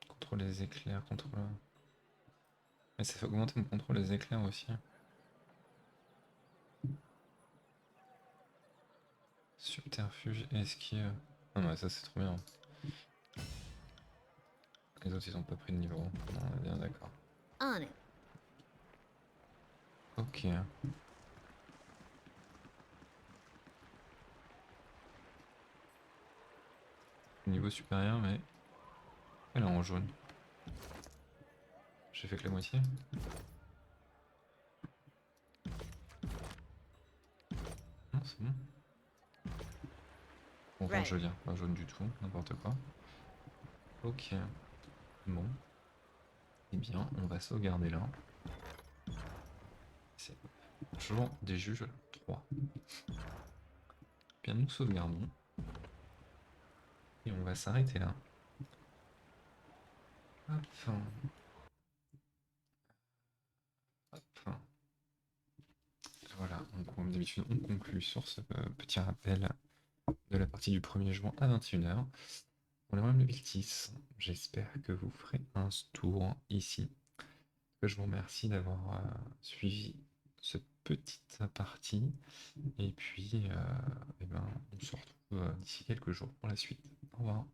Contrôle des éclairs, contrôle... Mais ça fait augmenter mon contrôle des éclairs aussi. Subterfuge, esquive... Ah non, mais ça c'est trop bien. Les autres ils ont pas pris de niveau. Non, on est bien d'accord. On it. Ok. Niveau supérieur, mais... Elle est en jaune. J'ai fait que la moitié. Non, c'est bon. Bon, enfin, Right. je viens, pas jaune du tout, n'importe quoi. Ok. Bon. Eh bien, on va sauvegarder là. C'est jour des juges 3. Bien, nous sauvegardons. Et on va s'arrêter là. Hop. Hop. Voilà, donc comme d'habitude, on conclut sur ce petit rappel de la partie du 1er juin à 21h. On est vraiment level 10. J'espère que vous ferez un tour ici. Je vous remercie d'avoir suivi cette petite partie. Et puis, eh ben, on se retrouve d'ici quelques jours pour la suite. Au revoir.